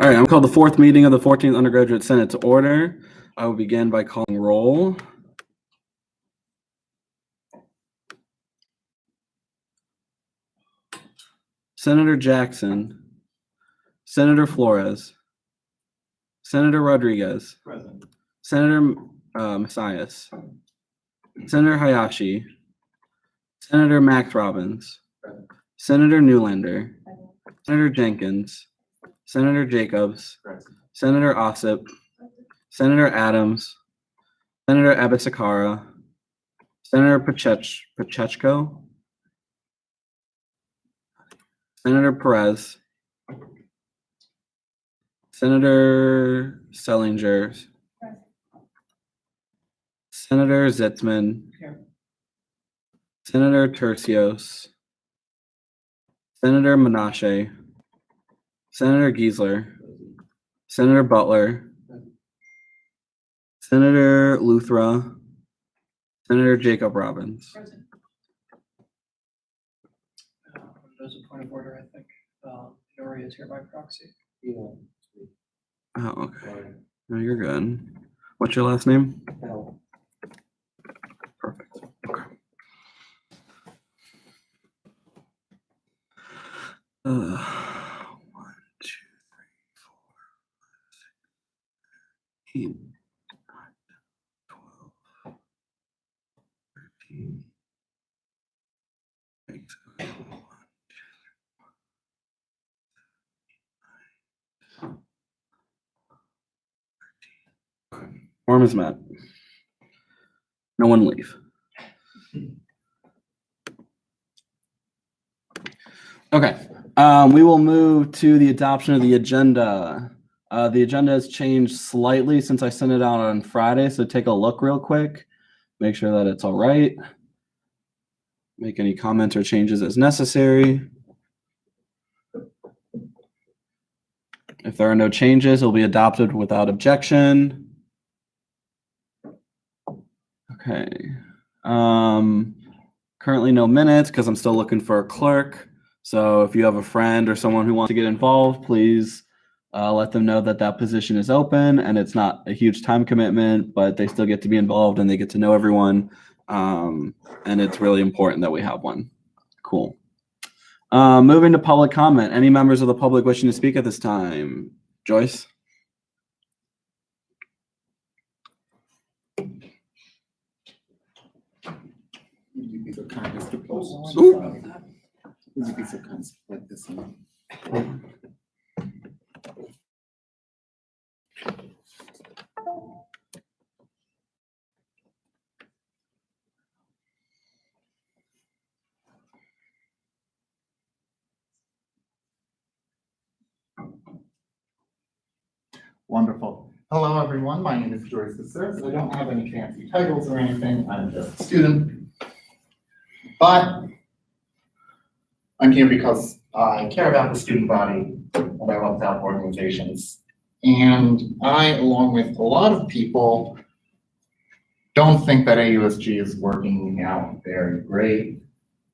All right, I'm called the fourth meeting of the 14th Undergraduate Senate to order. I will begin by calling roll. Senator Jackson, Senator Flores, Senator Rodriguez, Present. Senator Messias, Senator Hayashi, Senator Max Robbins, Present. Senator Newlander, Senator Jenkins, Senator Jacobs, Present. Senator Ossip, Senator Adams, Senator Abisakara, Senator Pacheco, Senator Perez, Senator Sellinger, Senator Zitzman, Here. Senator Tercios, Senator Menashe, Senator Giesler, Senator Butler, Senator Luthra, Senator Jacob Robbins. Present. There's a point of order, I think. Nori is here by proxy. Oh, okay. No, you're good. What's your last name? No. Perfect. Okay. One, two, three, 4, 5, 6, 8, 9, 12, 13. Quorum is met. No one leave. Okay, we will move to the adoption of the agenda. The agenda has changed slightly since I sent it out on Friday, so take a look real quick. Make sure that it's all right. Make any comments or changes as necessary. If there are no changes, it will be adopted without objection. Okay. Currently no minutes because I'm still looking for a clerk. So if you have a friend or someone who wants to get involved, please let them know that that position is open and it's not a huge time commitment, but they still get to be involved and they get to know everyone. And it's really important that we have one. Cool. Moving to public comment. Any members of the public wishing to speak at this time? Joyce? Would you be so kind as to post? Ooh. Would you be so kind as to put this in? Wonderful. Hello, everyone. My name is Joyce Desserts. I don't have any fancy titles or anything. I'm just a student. But I'm here because I care about the student body and I love that organizations. And I, along with a lot of people, don't think that AUSG is working out very great.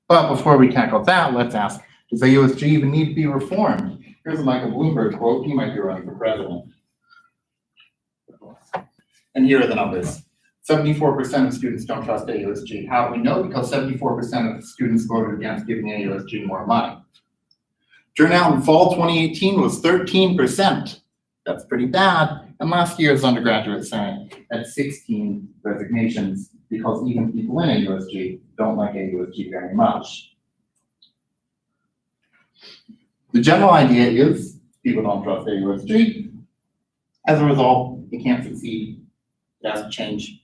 But before we tackle that, let's ask, does AUSG even need to be reformed? Here's a Michael Bloomberg quote. He might be running for president. And here are the numbers. 74% of students don't trust AUSG. How do we know? Because 74% of students voted against giving AUSG more money. Turnout in fall 2018 was 13%. That's pretty bad. And last year's undergraduate senate had 16 resignations because even people in AUSG don't like AUSG very much. The general idea is people don't trust AUSG. As a result, it can't succeed. It has to change.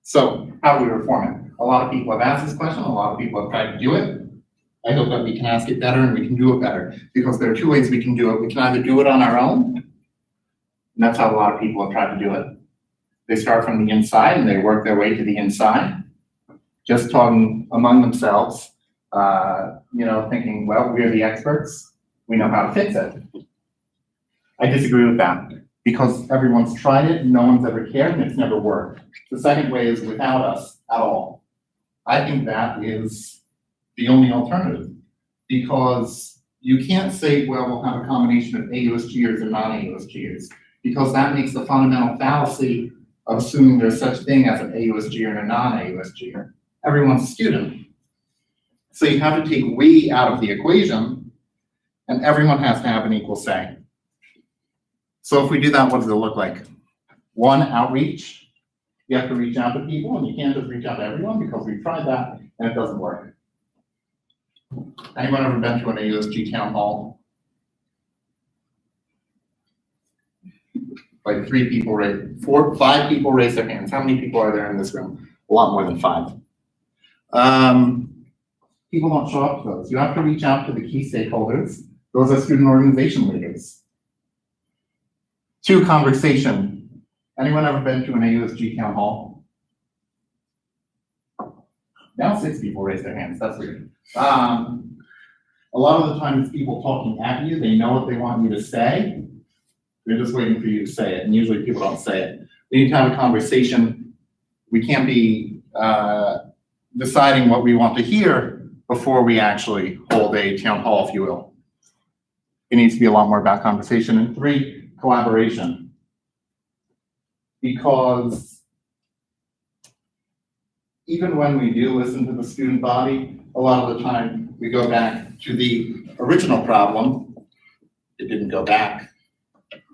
So how do we reform it? A lot of people have asked this question. A lot of people have tried to do it. I hope that we can ask it better and we can do it better because there are two ways we can do it. We can either do it on our own, and that's how a lot of people have tried to do it. They start from the inside and they work their way to the inside, just talking among themselves, thinking, well, we're the experts. We know how to fix it. I disagree with that. Because everyone's tried it, no one's ever cared, and it's never worked. The second way is without us at all. I think that is the only alternative because You can't say, well, we'll have a combination of AUSGers and non-AUSGers, because that makes the fundamental fallacy of assuming there's such thing as an AUSG and a non-AUSGer. Everyone's a student. So you have to take we out of the equation, and everyone has to have an equal say. So if we do that, what does it look like? One, outreach. You have to reach out to people, and you can't just reach out to everyone, because we've tried that and it doesn't work. Anyone ever been to an AUSG town hall? Like 5 people raise their hands. How many people are there in this room? A lot more than 5. People don't show up to those. You have to reach out to the key stakeholders. Those are student organization leaders. 2, conversation. Anyone ever been to an AUSG town hall? Now 6 people raise their hands. That's weird. A lot of the time it's people talking at you. They know what they want you to say. They're just waiting for you to say it, and usually people don't say it. We need to have a conversation. We can't be deciding what we want to hear before we actually hold a town hall, if you will. It needs to be a lot more about conversation. And 3, collaboration. Because even when we do listen to the student body, a lot of the time we go back to the original problem. It didn't go back.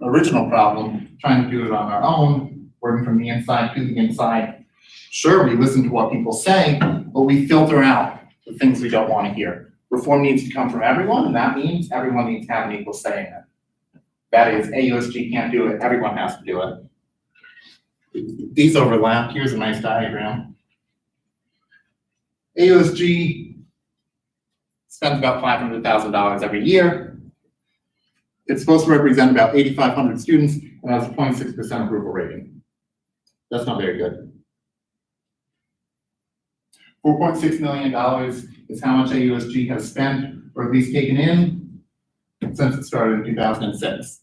Original problem, trying to do it on our own, working from the inside to the inside. Sure, we listen to what people say, but we filter out the things we don't want to hear. Reform needs to come from everyone, and that means everyone needs to have an equal say in it. That is, AUSG can't do it, everyone has to do it. These overlap. Here's a nice diagram. AUSG spends about $500,000 every year. It's supposed to represent about 8,500 students and has a 0.6% approval rating. That's not very good. $4.6 million is how much AUSG has spent, or at least taken in, since it started in 2006.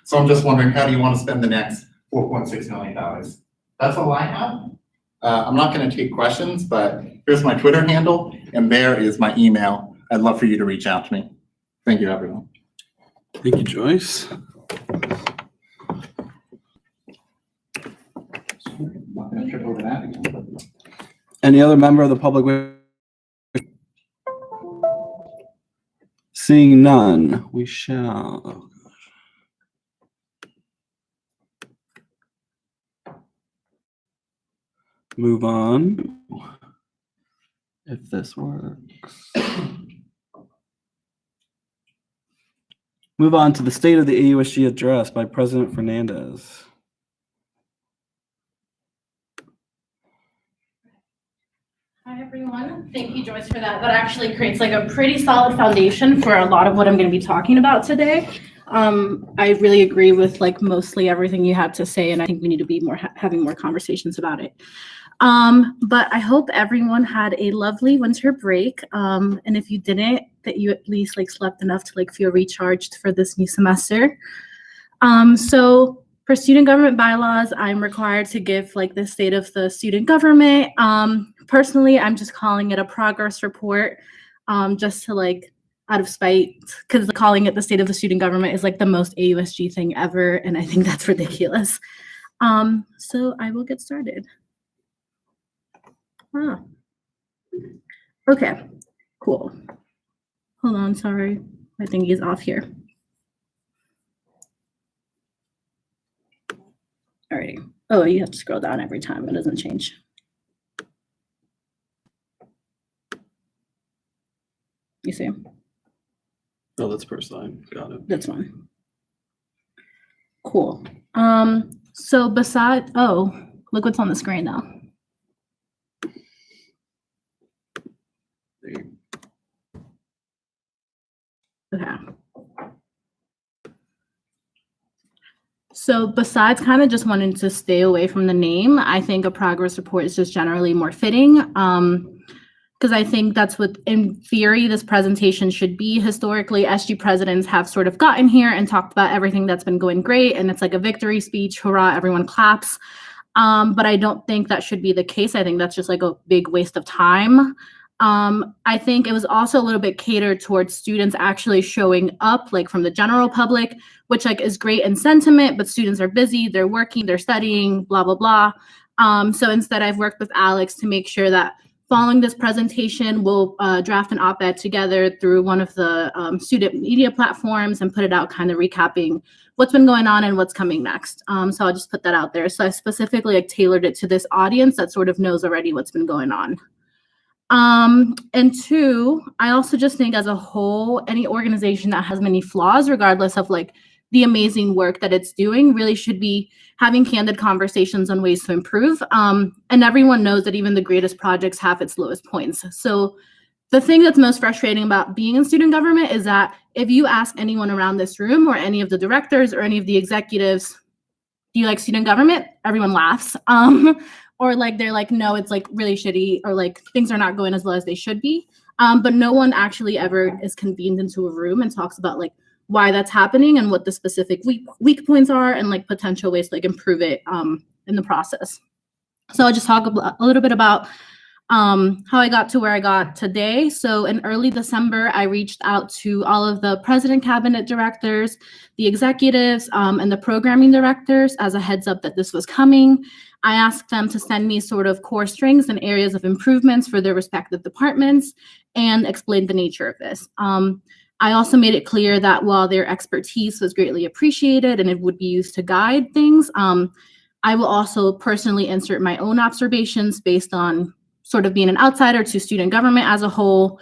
So I'm just wondering, how do you want to spend the next $4.6 million? That's all I have. I'm not going to take questions, but here's my Twitter handle, and there is my email. I'd love for you to reach out to me. Thank you, everyone. Thank you, Joyce. I'm not going to trip over that again. Any other member of the public? Seeing none, we shall. Move on. If this works. Move on to the State of the AUSG Address by President Fernandez. Hi, everyone. Thank you, Joyce, for that. That actually creates like a pretty solid foundation for a lot of what I'm going to be talking about today. I really agree with like mostly everything you had to say, and I think we need to be having more conversations about it. But I hope everyone had a lovely winter break. And if you didn't, that you at least like slept enough to like feel recharged for this new semester. So for student government bylaws, I'm required to give like the state of the student government. Personally, I'm just calling it a progress report, just to like out of spite, because calling it the state of the student government is like the most AUSG thing ever. And I think that's ridiculous. So I will get started. Okay, cool. Hold on, sorry. I think he's off here. All right. Oh, you have to scroll down every time. It doesn't change. You see? Oh, that's first line. Got it. That's one. Cool. So beside, oh, look what's on the screen now. Okay. So besides kind of just wanting to stay away from the name, I think a progress report is just generally more fitting. Because I think that's what, in theory, this presentation should be. Historically, SG presidents have sort of gotten here and talked about everything that's been going great, and it's like a victory speech, hurrah, everyone claps. But I don't think that should be the case. I think that's just like a big waste of time. I think it was also a little bit catered towards students actually showing up, like from the general public, which like is great in sentiment, but students are busy, they're working, they're studying, blah, blah, blah. So instead I've worked with Alex to make sure that following this presentation, we'll draft an op-ed together through one of the student media platforms and put it out kind of recapping what's been going on and what's coming next. So I'll just put that out there. So I specifically like tailored it to this audience that sort of knows already what's been going on. And two, I also just think as a whole, any organization that has many flaws, regardless of like the amazing work that it's doing, really should be having candid conversations on ways to improve. And everyone knows that even the greatest projects have its lowest points. So the thing that's most frustrating about being in student government is that if you ask anyone around this room or any of the directors or any of the executives, do you like student government? Everyone laughs. Or like they're like, no, it's like really shitty, or like things are not going as well as they should be. But no one actually ever is convened into a room and talks about like why that's happening and what the specific weak points are and like potential ways to like improve it in the process. So I'll just talk a little bit about how I got to where I got today. So in early December, I reached out to all of the president cabinet directors, the executives, and the programming directors as a heads up that this was coming. I asked them to send me sort of core strengths and areas of improvements for their respective departments and explain the nature of this. I also made it clear that while their expertise was greatly appreciated and it would be used to guide things, I will also personally insert my own observations based on sort of being an outsider to student government as a whole,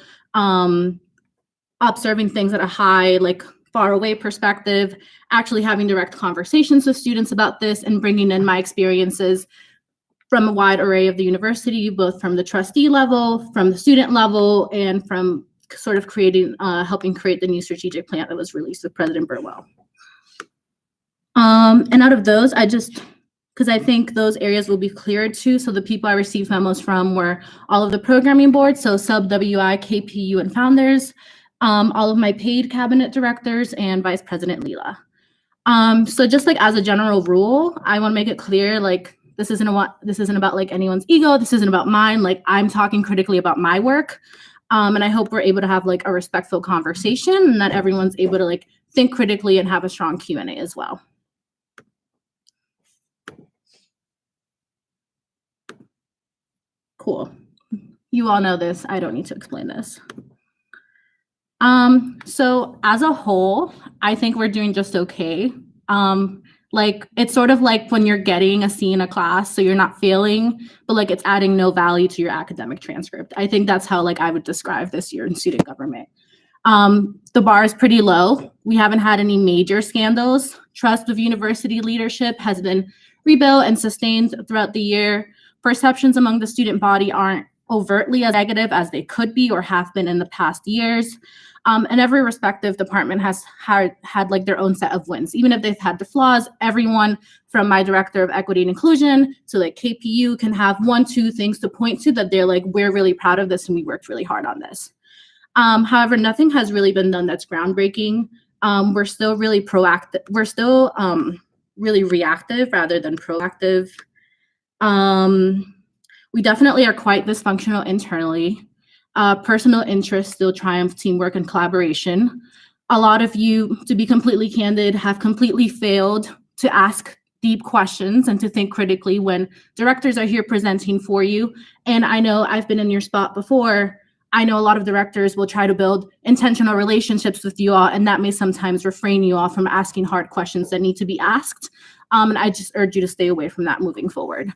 observing things at a high, like far away perspective, actually having direct conversations with students about this and bringing in my experiences from a wide array of the university, both from the trustee level, from the student level, and from sort of creating, helping create the new strategic plan that was released with President Burwell. And out of those, because I think those areas will be cleared too. So the people I received memos from were all of the programming boards, so sub WI, KPU, and founders, all of my paid cabinet directors, and Vice President Leela. So just like as a general rule, I want to make it clear, like this isn't about like anyone's ego. This isn't about mine. Like I'm talking critically about my work. And I hope we're able to have like a respectful conversation and that everyone's able to like think critically and have a strong Q&A as well. Cool. You all know this. I don't need to explain this. So as a whole, I think we're doing just okay. Like it's sort of like when you're getting a C in a class, so you're not failing, but like it's adding no value to your academic transcript. I think that's how like I would describe this year in student government. The bar is pretty low. We haven't had any major scandals. Trust of university leadership has been rebuilt and sustained throughout the year. Perceptions among the student body aren't overtly as negative as they could be or have been in the past years. And every respective department has had like their own set of wins. Even if they've had the flaws, everyone from my director of equity and inclusion to like KPU can have 1-2 things to point to that they're like, we're really proud of this and we worked really hard on this. However, nothing has really been done that's groundbreaking. We're still really proactive. We're still really reactive rather than proactive. We definitely are quite dysfunctional internally. Personal interests still triumph teamwork and collaboration. A lot of you, to be completely candid, have completely failed to ask deep questions and to think critically when directors are here presenting for you. And I know I've been in your spot before. I know a lot of directors will try to build intentional relationships with you all, and that may sometimes refrain you all from asking hard questions that need to be asked. And I just urge you to stay away from that moving forward.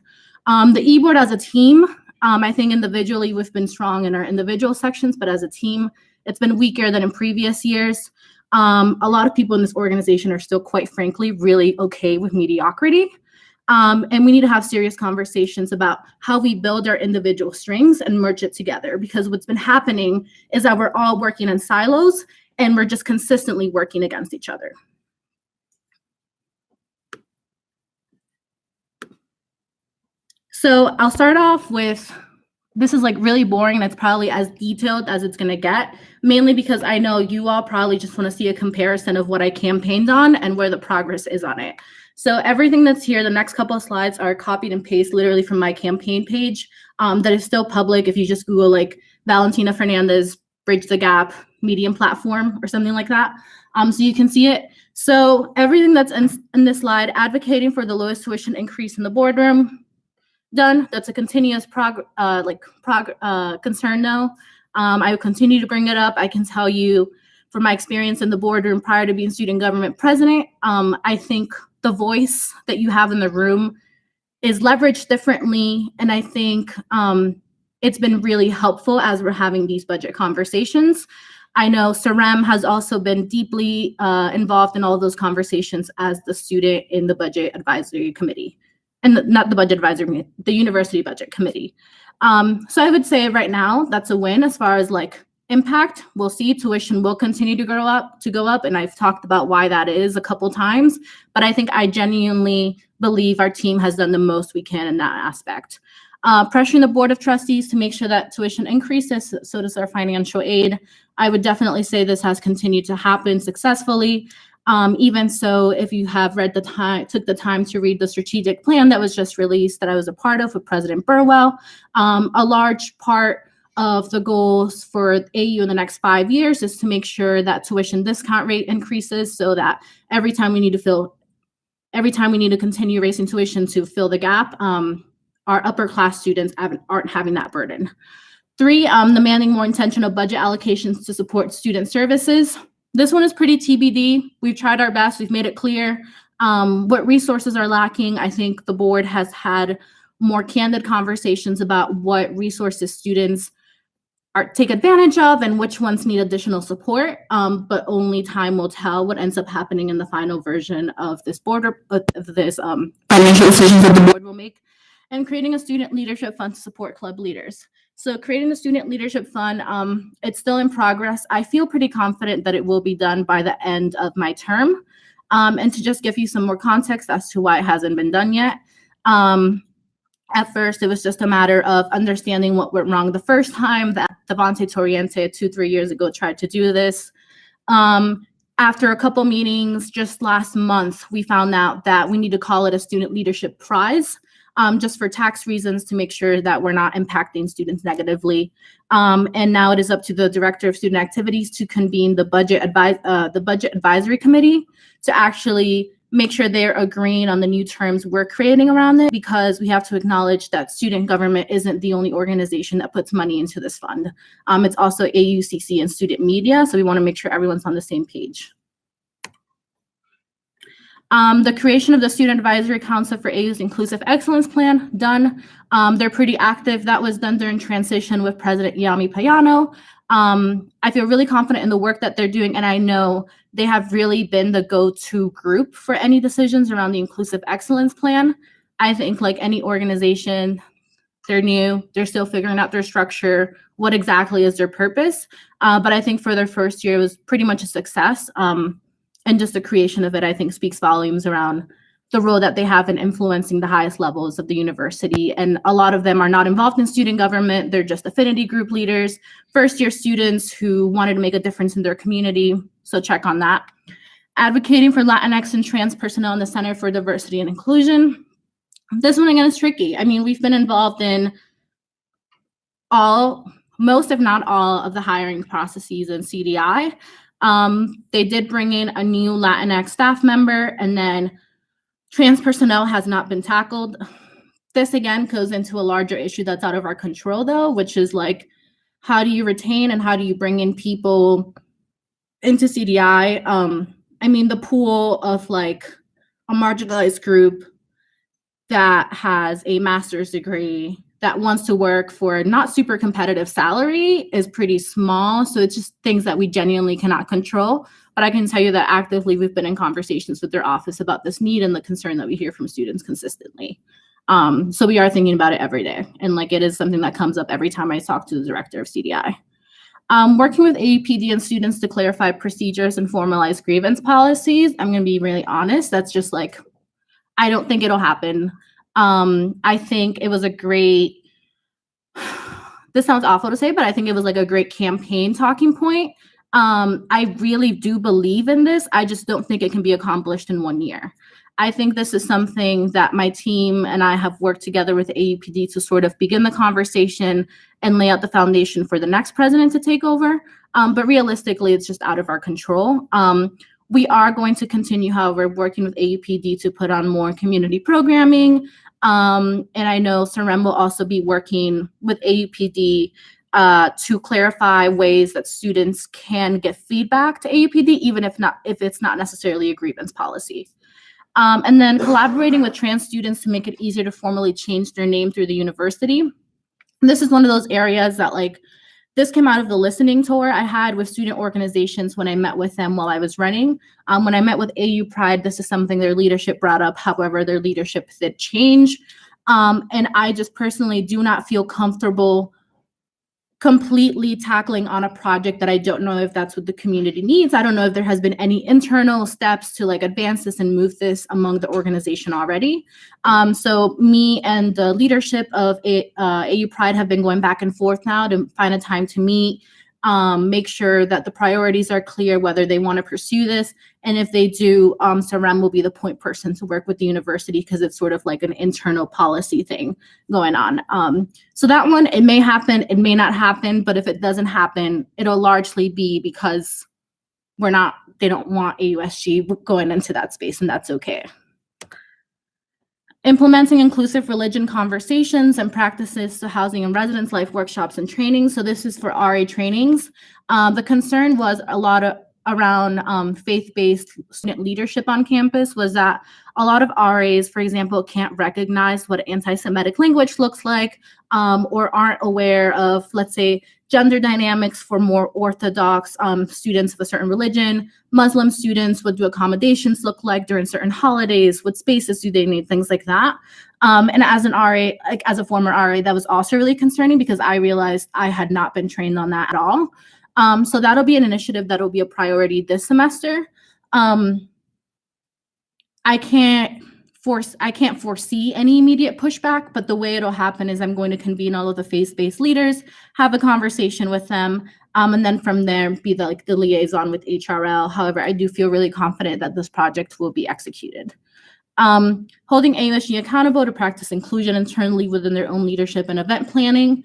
The e-board as a team, I think individually we've been strong in our individual sections, but as a team, it's been weaker than in previous years. A lot of people in this organization are still, quite frankly, really okay with mediocrity. And we need to have serious conversations about how we build our individual strengths and merge it together, because what's been happening is that we're all working in silos and we're just consistently working against each other. So I'll start off with, this is like really boring and it's probably as detailed as it's gonna get, mainly because I know you all probably just wanna see a comparison of what I campaigned on and where the progress is on it. So everything that's here, the next couple of slides are copied and pasted literally from my campaign page that is still public. If you just Google like Valentina Fernandez Bridge the Gap Medium Platform or something like that. So you can see it. So everything that's in this slide, advocating for the lowest tuition increase in the boardroom, done. That's a continuous concern though. I will continue to bring it up. I can tell you from my experience in the boardroom prior to being student government president, I think the voice that you have in the room is leveraged differently. And I think it's been really helpful as we're having these budget conversations. I know Sarem has also been deeply involved in all of those conversations as the student in the budget advisory committee. And not the budget advisory, the university budget committee. So I would say right now that's a win as far as like impact. We'll see tuition will continue to go up. And I've talked about why that is a couple times, but I think I genuinely believe our team has done the most we can in that aspect. Pressuring the Board of Trustees to make sure that tuition increases, so does our financial aid. I would definitely say this has continued to happen successfully. Even so, if you have took the time to read the strategic plan that was just released that I was a part of with President Burwell, a large part of the goals for AU in the next 5 years is to make sure that tuition discount rate increases so that every time we need to continue raising tuition to fill the gap, our upper class students aren't having that burden. 3, demanding more intentional budget allocations to support student services. This one is pretty TBD. We've tried our best. We've made it clear what resources are lacking. I think the board has had more candid conversations about what resources students take advantage of and which ones need additional support. But only time will tell what ends up happening in the final version of this financial decisions that the board will make. And creating a student leadership fund to support club leaders. So creating the student leadership fund, it's still in progress. I feel pretty confident that it will be done by the end of my term. And to just give you some more context as to why it hasn't been done yet. At first, it was just a matter of understanding what went wrong the first time that Devontae Torriente 2-3 years ago tried to do this. After a couple meetings just last month, we found out that we need to call it a student leadership prize. Just for tax reasons to make sure that we're not impacting students negatively. And now it is up to the Director of Student Activities to convene the budget advisory committee to actually make sure they're agreeing on the new terms we're creating around it, because we have to acknowledge that student government isn't the only organization that puts money into this fund. It's also AUCC and student media, so we want to make sure everyone's on the same page. The creation of the Student Advisory Council for AU's Inclusive Excellence Plan, done. They're pretty active. That was done during transition with President Yami Payano. I feel really confident in the work that they're doing, and I know they have really been the go-to group for any decisions around the Inclusive Excellence Plan. I think like any organization, they're new, they're still figuring out their structure, what exactly is their purpose. But I think for their first year, it was pretty much a success. And just the creation of it, I think, speaks volumes around the role that they have in influencing the highest levels of the university. And a lot of them are not involved in student government. They're just affinity group leaders, first-year students who wanted to make a difference in their community. So check on that. Advocating for Latinx and trans personnel in the Center for Diversity and Inclusion. This one, again, is tricky. I mean, we've been involved in most, if not all, of the hiring processes in CDI. They did bring in a new Latinx staff member, and then trans personnel has not been tackled. This again goes into a larger issue that's out of our control though, which is like, how do you retain and how do you bring in people into CDI? I mean, the pool of like a marginalized group that has a master's degree that wants to work for a not super competitive salary is pretty small. So it's just things that we genuinely cannot control. But I can tell you that actively we've been in conversations with their office about this need and the concern that we hear from students consistently. So we are thinking about it every day. And like it is something that comes up every time I talk to the director of CDI. Working with AUPD and students to clarify procedures and formalize grievance policies. I'm gonna be really honest, that's just like, I don't think it'll happen. I think it was a great, this sounds awful to say, but I think it was like a great campaign talking point. I really do believe in this. I just don't think it can be accomplished in 1 year. I think this is something that my team and I have worked together with AUPD to sort of begin the conversation and lay out the foundation for the next president to take over. But realistically, it's just out of our control. We are going to continue, however, working with AUPD to put on more community programming. And I know Sarem will also be working with AUPD to clarify ways that students can get feedback to AUPD, even if it's not necessarily a grievance policy. And then collaborating with trans students to make it easier to formally change their name through the university. This is one of those areas that this came out of the listening tour I had with student organizations when I met with them while I was running. When I met with AU Pride, this is something their leadership brought up. However, their leadership did change. And I just personally do not feel comfortable completely tackling on a project that I don't know if that's what the community needs. I don't know if there has been any internal steps to advance this and move this among the organization already. So me and the leadership of AU Pride have been going back and forth now to find a time to meet, make sure that the priorities are clear, whether they want to pursue this. And if they do, Sarem will be the point person to work with the university because it's sort of like an internal policy thing going on. So that one, it may happen, it may not happen, but if it doesn't happen, it'll largely be because they don't want AUSG going into that space, and that's okay. Implementing inclusive religion conversations and practices to housing and residence life workshops and trainings. So this is for RA trainings. The concern was a lot around faith-based student leadership on campus was that a lot of RAs, for example, can't recognize what anti-Semitic language looks like or aren't aware of, let's say, gender dynamics for more Orthodox students of a certain religion. Muslim students, what do accommodations look like during certain holidays? What spaces do they need? Things like that. And as an RA, as a former RA, that was also really concerning because I realized I had not been trained on that at all. So that'll be an initiative that'll be a priority this semester. I can't foresee any immediate pushback, but the way it'll happen is I'm going to convene all of the faith-based leaders, have a conversation with them, and then from there be the liaison with HRL. However, I do feel really confident that this project will be executed. Holding AUSG accountable to practice inclusion internally within their own leadership and event planning.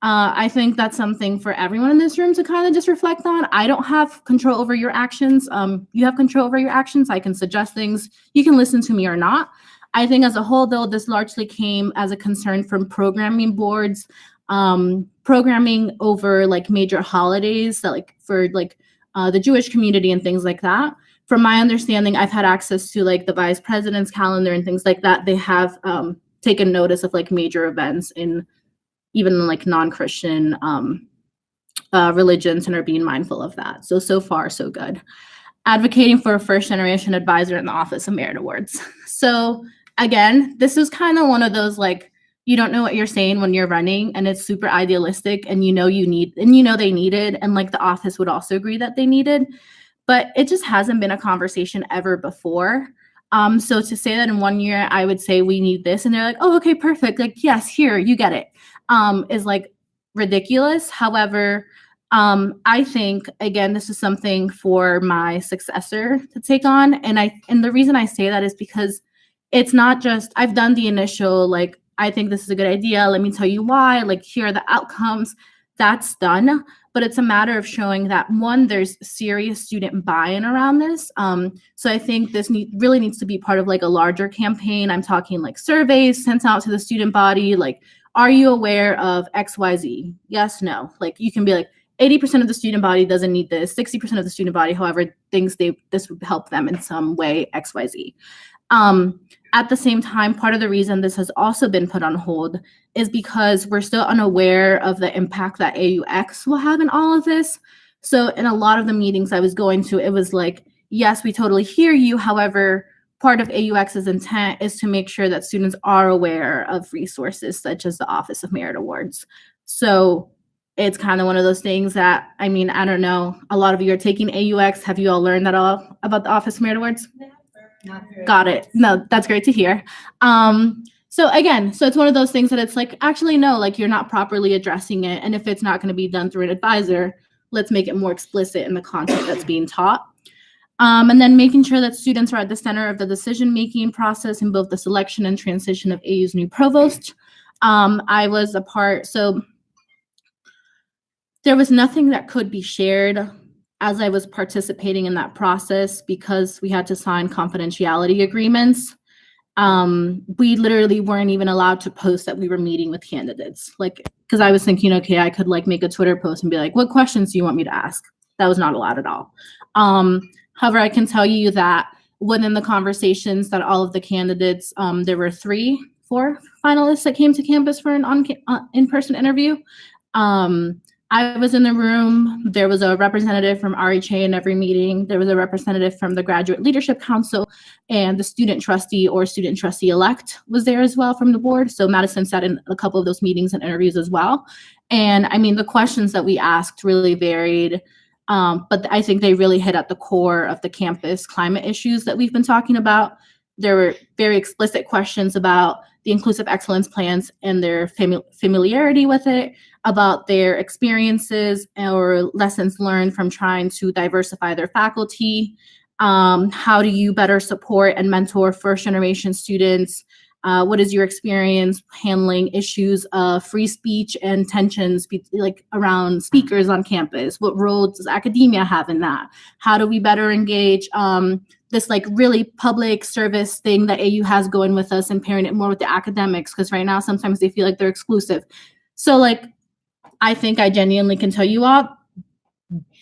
I think that's something for everyone in this room to kind of just reflect on. I don't have control over your actions. You have control over your actions. I can suggest things. You can listen to me or not. I think as a whole, though, this largely came as a concern from programming boards, programming over major holidays that for the Jewish community and things like that. From my understanding, I've had access to the vice president's calendar and things like that. They have taken notice of major events in even non-Christian religions and are being mindful of that. So far, so good. Advocating for a first generation advisor in the Office of Merit Awards. So again, this is kind of one of those you don't know what you're saying when you're running and it's super idealistic and they needed and the office would also agree that they needed, but it just hasn't been a conversation ever before. So to say that in 1 year, I would say we need this and they're like, oh, okay, perfect. Yes, here, you get it. Is ridiculous. However, I think, again, this is something for my successor to take on. And the reason I say that is because it's not just, I've done the initial, I think this is a good idea. Let me tell you why, here are the outcomes. That's done. But it's a matter of showing that, one, there's serious student buy-in around this. So I think this really needs to be part of a larger campaign. I'm talking surveys sent out to the student body, are you aware of XYZ? Yes, no. You can be 80% of the student body doesn't need this, 60% of the student body, however, thinks this would help them in some way, XYZ. At the same time, part of the reason this has also been put on hold is because we're still unaware of the impact that AUX will have in all of this. So in a lot of the meetings I was going to, it was yes, we totally hear you. However, part of AUX's intent is to make sure that students are aware of resources such as the Office of Merit Awards. So it's kind of one of those things that, I don't know, a lot of you are taking AUX. Have you all learned that all about the Office of Merit Awards? Got it. No, that's great to hear. So it's one of those things that it's actually, no, you're not properly addressing it. And if it's not going to be done through an advisor, let's make it more explicit in the content that's being taught. And then making sure that students are at the center of the decision-making process in both the selection and transition of AU's new provost. I was a part, so there was nothing that could be shared as I was participating in that process because we had to sign confidentiality agreements. We literally weren't even allowed to post that we were meeting with candidates. Like, because I was thinking, okay, I could like make a Twitter post and be like, what questions do you want me to ask? That was not allowed at all. However, I can tell you that within the conversations that all of the candidates, there were 4 finalists that came to campus for an in-person interview. I was in the room. There was a representative from RHA in every meeting. There was a representative from the Graduate Leadership Council, and the student trustee or student trustee-elect was there as well from the board. So Madison sat in a couple of those meetings and interviews as well. And I mean, the questions that we asked really varied, but I think they really hit at the core of the campus climate issues that we've been talking about. There were very explicit questions about the inclusive excellence plans and their familiarity with it, about their experiences or lessons learned from trying to diversify their faculty. How do you better support and mentor first generation students? What is your experience handling issues of free speech and tensions like around speakers on campus? What role does academia have in that? How do we better engage this like really public service thing that AU has going with us and pairing it more with the academics? Because right now sometimes they feel like they're exclusive. So like, I think I genuinely can tell you all,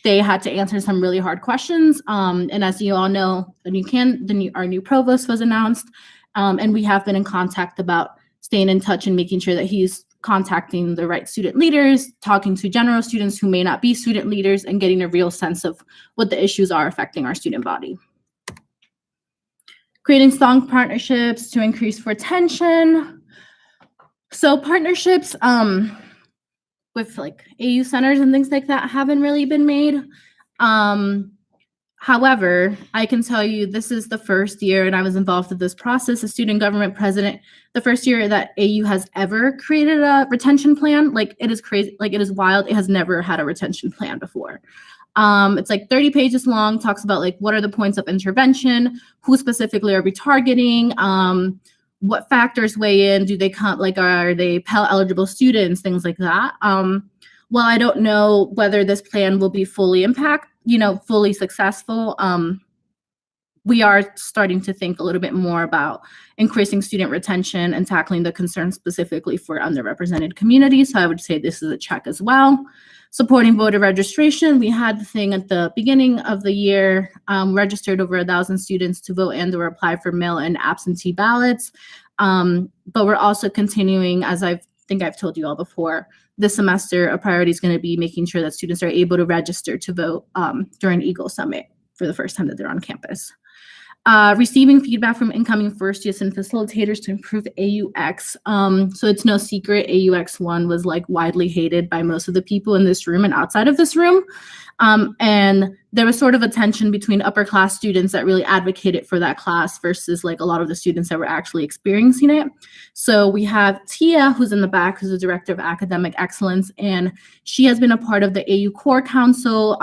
they had to answer some really hard questions. And as you all know, our new provost was announced. And we have been in contact about staying in touch and making sure that he's contacting the right student leaders, talking to general students who may not be student leaders, and getting a real sense of what the issues are affecting our student body. Creating strong partnerships to increase retention. So partnerships with like AU centers and things like that haven't really been made. However, I can tell you this is the first year, and I was involved with this process as student government president, the first year that AU has ever created a retention plan. Like, it is crazy, like it is wild. It has never had a retention plan before. It's like 30 pages long, talks about like what are the points of intervention, who specifically are we targeting, what factors weigh in, do they count, like are they Pell eligible students, things like that. While I don't know whether this plan will be fully fully successful, we are starting to think a little bit more about increasing student retention and tackling the concerns specifically for underrepresented communities. So I would say this is a check as well. Supporting voter registration. We had the thing at the beginning of the year, registered over 1,000 students to vote and or apply for mail-in absentee ballots. But we're also continuing, as I think I've told you all before, this semester, a priority is going to be making sure that students are able to register to vote during Eagle Summit for the first time that they're on campus. Receiving feedback from incoming first years and facilitators to improve AUX. So it's no secret AUX 1 was like widely hated by most of the people in this room and outside of this room. And there was sort of a tension between upper class students that really advocated for that class versus like a lot of the students that were actually experiencing it. So we have Tia, who's in the back, who's the Director of Academic Excellence, and she has been a part of the AU Core Council,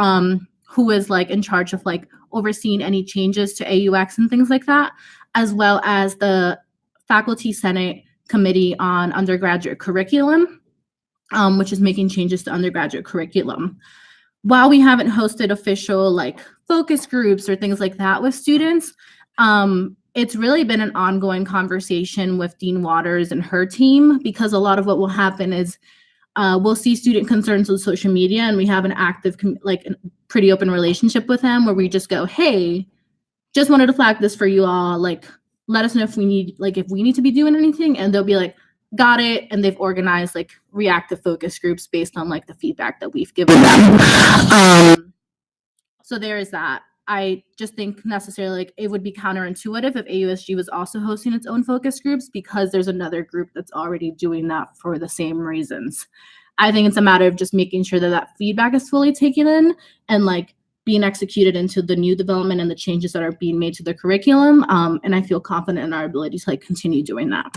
who is like in charge of like overseeing any changes to AUX and things like that, as well as the Faculty Senate Committee on Undergraduate Curriculum, which is making changes to undergraduate curriculum. While we haven't hosted official like focus groups or things like that with students, it's really been an ongoing conversation with Dean Waters and her team, because a lot of what will happen is we'll see student concerns on social media, and we have an active, like a pretty open relationship with them where we just go, hey, just wanted to flag this for you all. Like, let us know if we need to be doing anything. And they'll be like, got it. And they've organized like reactive focus groups based on like the feedback that we've given them. So there is that. I just think necessarily like it would be counterintuitive if AUSG was also hosting its own focus groups, because there's another group that's already doing that for the same reasons. I think it's a matter of just making sure that that feedback is fully taken in and like being executed into the new development and the changes that are being made to the curriculum. And I feel confident in our ability to like continue doing that.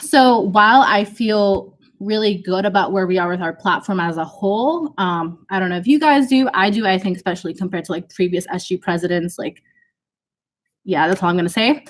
So while I feel really good about where we are with our platform as a whole. I don't know if you guys do. I do, I think, especially compared to like previous SG presidents, like, yeah, that's all I'm going to say.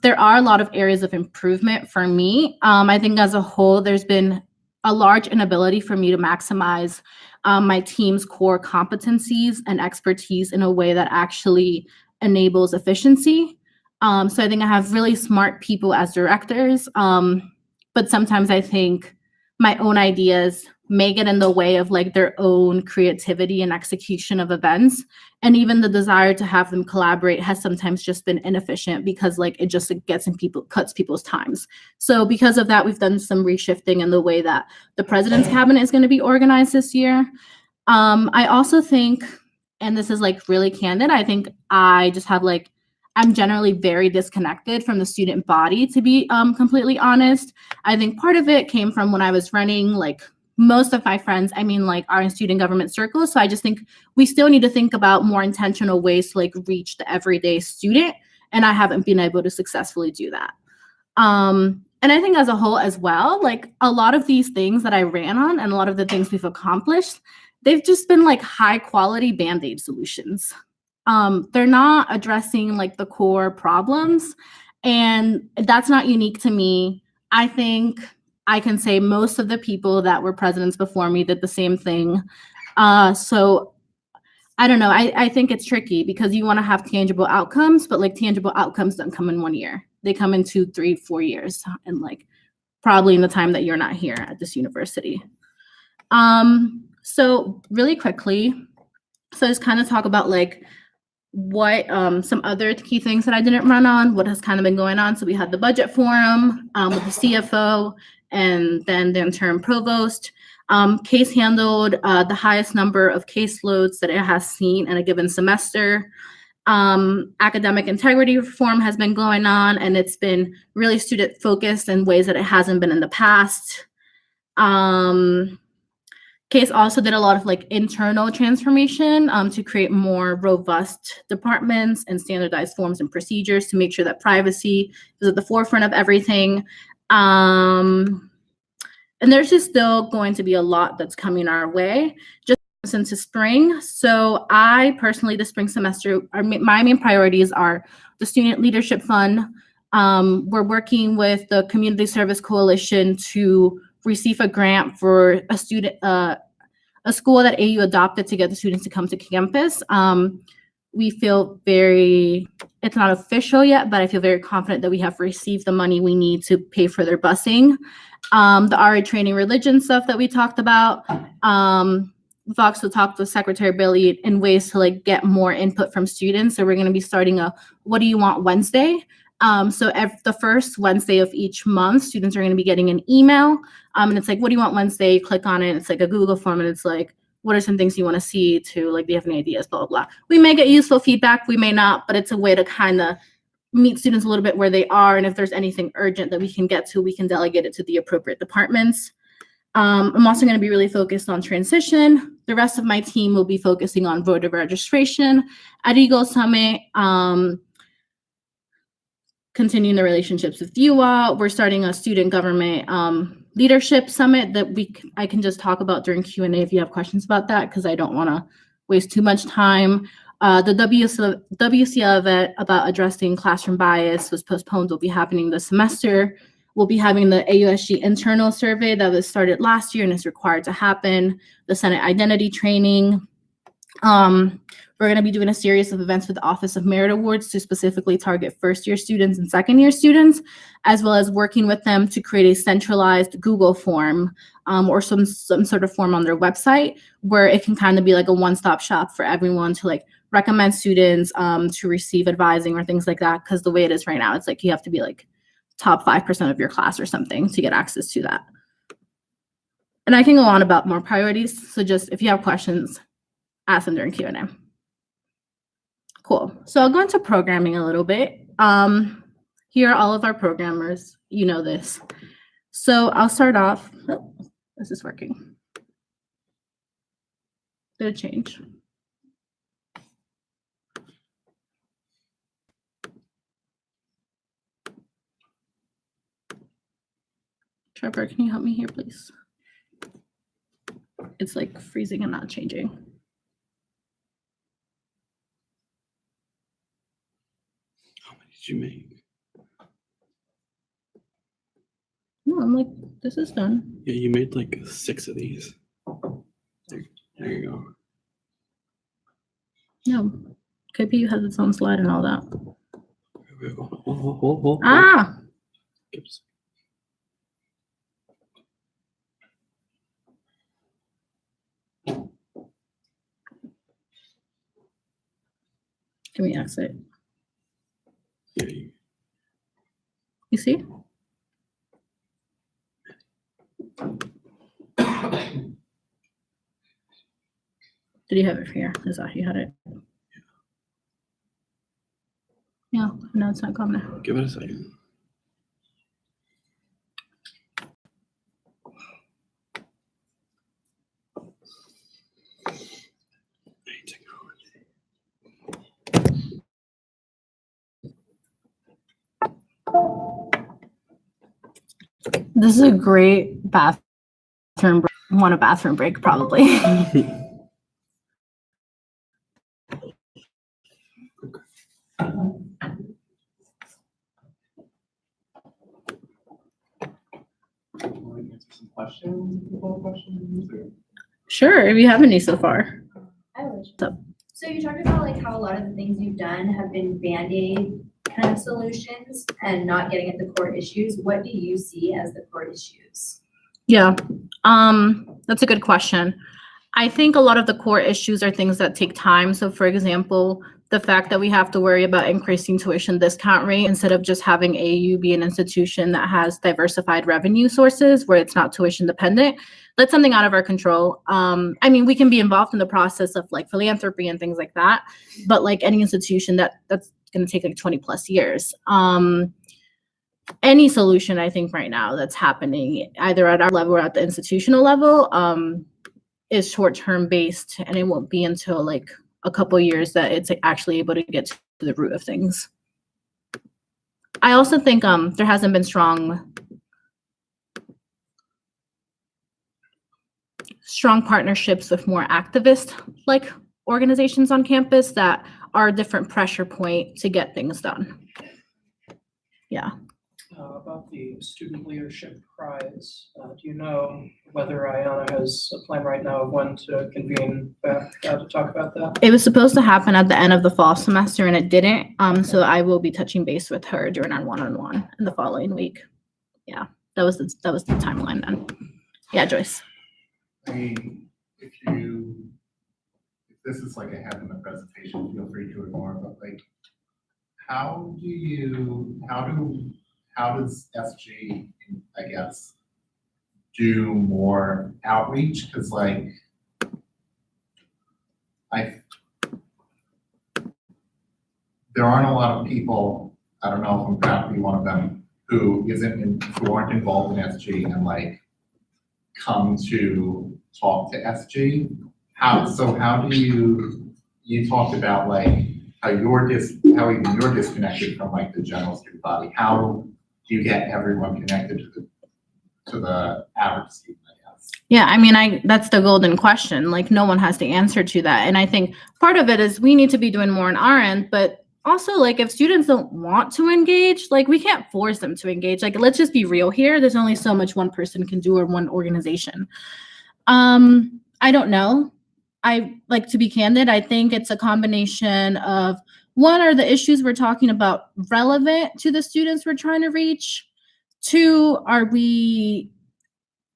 There are a lot of areas of improvement for me. I think as a whole, there's been a large inability for me to maximize my team's core competencies and expertise in a way that actually enables efficiency. So I think I have really smart people as directors, but sometimes I think my own ideas may get in the way of like their own creativity and execution of events. And even the desire to have them collaborate has sometimes just been inefficient because like it just cuts people's times. So because of that, we've done some reshifting in the way that the president's cabinet is going to be organized this year. I also think, and this is like really candid, I think I just have like, I'm generally very disconnected from the student body, to be completely honest. I think part of it came from when I was running like most of my friends, I mean, like are in student government circles. So I just think we still need to think about more intentional ways to like reach the everyday student. And I haven't been able to successfully do that. And I think as a whole as well, like a lot of these things that I ran on and a lot of the things we've accomplished, they've just been like high quality Band-Aid solutions. They're not addressing like the core problems. And that's not unique to me. I think I can say most of the people that were presidents before me did the same thing. So I don't know. I think it's tricky because you want to have tangible outcomes, but like tangible outcomes don't come in 1 year. They come in 2, 3, 4 years, and like probably in the time that you're not here at this university. So really quickly, so just kind of talk about like what some other key things that I didn't run on, what has kind of been going on. So we had the budget forum with the CFO and then the interim provost. Case handled the highest number of caseloads that it has seen in a given semester. Academic integrity reform has been going on, and it's been really student focused in ways that it hasn't been in the past. Case also did a lot of like internal transformation to create more robust departments and standardized forms and procedures to make sure that privacy is at the forefront of everything. And there's just still going to be a lot that's coming our way just into spring. So I personally, this spring semester, my main priorities are the Student Leadership Fund. We're working with the Community Service Coalition to receive a grant for a school that AU adopted to get the students to come to campus. We feel it's not official yet, but I feel very confident that we have received the money we need to pay for their busing. The RA training religion stuff that we talked about. We've also talked with Secretary Billy in ways to like get more input from students. So we're going to be starting a What Do You Want Wednesday. So the first Wednesday of each month, students are going to be getting an email. And it's like, what do you want Wednesday? You click on it. It's like a Google form. And it's like, what are some things you want to see to like, do you have any ideas, blah, blah, blah. We may get useful feedback. We may not, but it's a way to kind of meet students a little bit where they are. And if there's anything urgent that we can get to, we can delegate it to the appropriate departments. I'm also going to be really focused on transition. The rest of my team will be focusing on voter registration at Eagle Summit. Continuing the relationships with you all. We're starting a student government leadership summit that I can just talk about during Q&A if you have questions about that, because I don't want to waste too much time. The WCL event about addressing classroom bias was postponed. Will be happening this semester. We'll be having the AUSG internal survey that was started last year and is required to happen. The Senate identity training. We're going to be doing a series of events with the Office of Merit Awards to specifically target first-year students and second-year students, as well as working with them to create a centralized Google form or some sort of form on their website where it can kind of be like a one-stop shop for everyone to like recommend students to receive advising or things like that. Because the way it is right now, it's like you have to be like top 5% of your class or something to get access to that. And I can go on about more priorities. So just if you have questions, ask them during Q&A. Cool. So I'll go into programming a little bit. Here are all of our programmers. You know this. So I'll start off. Oh, this is working. Did it change? Trevor, can you help me here, please? It's like freezing and not changing. How many did you make? No, I'm like, this is done. Yeah, you made like 6 of these. There you go. No, KPU has its own slide and all that. Hold. Ah, Give us- can we exit? Yeah, You see? Did you have it here? Is that how you had it? Yeah, no, it's not coming. give it a second. This is a great bathroom break. Want a bathroom break, probably. Answer some questions, questions, or? Sure, if you have any so far. I would. So- So you talked about like how a lot of the things you've done have been Band-Aid kind of solutions and not getting at the core issues. What do you see as the core issues? Yeah, that's a good question. I think a lot of the core issues are things that take time. So for example, the fact that we have to worry about increasing tuition discount rate instead of just having AU be an institution that has diversified revenue sources where it's not tuition dependent. That's something out of our control. I mean, we can be involved in the process of like philanthropy and things like that, but like any institution that's going to take like 20 plus years. Any solution I think right now that's happening either at our level or at the institutional level is short-term based, and it won't be until like a couple years that it's actually able to get to the root of things. I also think there hasn't been strong partnerships with more activist like organizations on campus that are a different pressure point to get things done. Yeah. About the Student Leadership Prize, do you know whether Ayanna has a plan right now of when to convene back to talk about that? It was supposed to happen at the end of the fall semester and it didn't. So I will be touching base with her during our one-on-one in the following week. Yeah, that was the timeline then. Yeah, Joyce. I mean, if this is like ahead in the presentation, feel free to ignore, but like, how does SG, I guess, do more outreach? Because like, there aren't a lot of people, I don't know if I'm proud to be one of them, who aren't involved in SG and like come to talk to SG. How do you talked about like how even you're disconnected from like the general student body. How do you get everyone connected to the average student, I guess? Yeah, I mean, that's the golden question. Like no one has the answer to that. And I think part of it is we need to be doing more on our end, but also like if students don't want to engage, like we can't force them to engage. Like let's just be real here. There's only so much one person can do or one organization. I don't know. I like to be candid. I think it's a combination of one, are the issues we're talking about relevant to the students we're trying to reach? Two, are we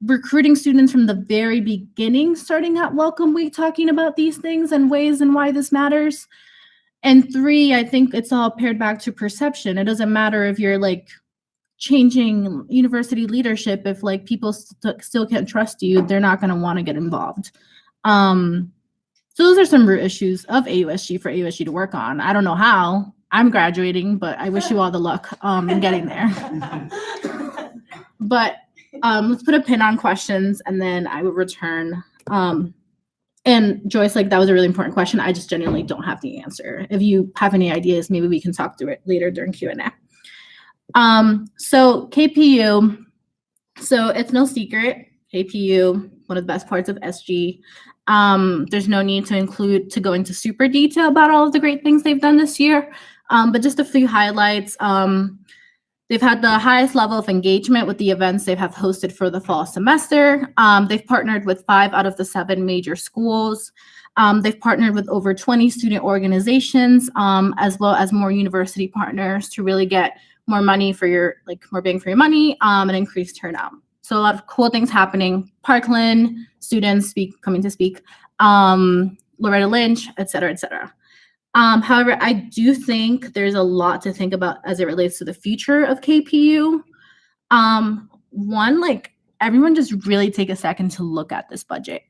recruiting students from the very beginning, starting at Welcome Week, talking about these things and ways and why this matters? And three, I think it's all paired back to perception. It doesn't matter if you're like changing university leadership. If like people still can't trust you, they're not going to want to get involved. So those are some root issues of AUSG for AUSG to work on. I don't know how. I'm graduating, but I wish you all the luck in getting there. But let's put a pin on questions and then I will return. And Joyce, like that was a really important question. I just genuinely don't have the answer. If you have any ideas, maybe we can talk through it later during Q&A. So KPU, So it's no secret, KPU, one of the best parts of SG. There's no need to go into super detail about all of the great things they've done this year. But just a few highlights. They've had the highest level of engagement with the events they have hosted for the fall semester. They've partnered with 5 out of the 7 major schools. They've partnered with over 20 student organizations, as well as more university partners to really get more money for more bang for your money, and increased turnout. So a lot of cool things happening. Parkland students coming to speak, Loretta Lynch, et cetera, et cetera. However, I do think there's a lot to think about as it relates to the future of KPU. One, everyone just really take a second to look at this budget.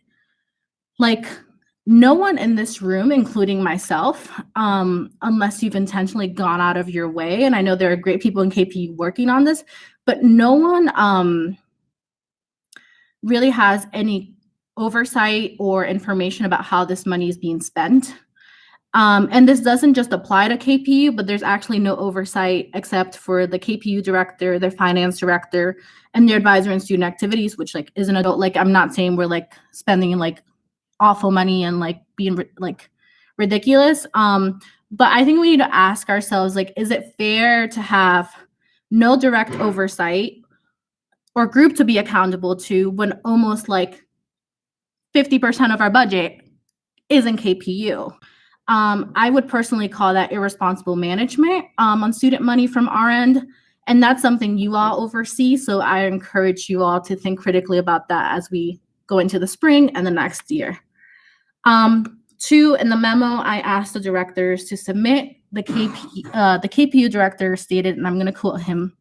No one in this room, including myself, unless you've intentionally gone out of your way, and I know there are great people in KPU working on this, but no one really has any oversight or information about how this money is being spent. And this doesn't just apply to KPU, but there's actually no oversight except for the KPU director, their finance director, and their advisor in student activities, which is an adult. I'm not saying we're spending awful money and being ridiculous. But I think we need to ask ourselves, is it fair to have no direct oversight or group to be accountable to when almost 50% of our budget is in KPU? I would personally call that irresponsible management on student money from our end. And that's something you all oversee. So I encourage you all to think critically about that as we go into the spring and the next year. 2, in the memo, I asked the directors to submit the KPU director stated, and I'm going to quote him.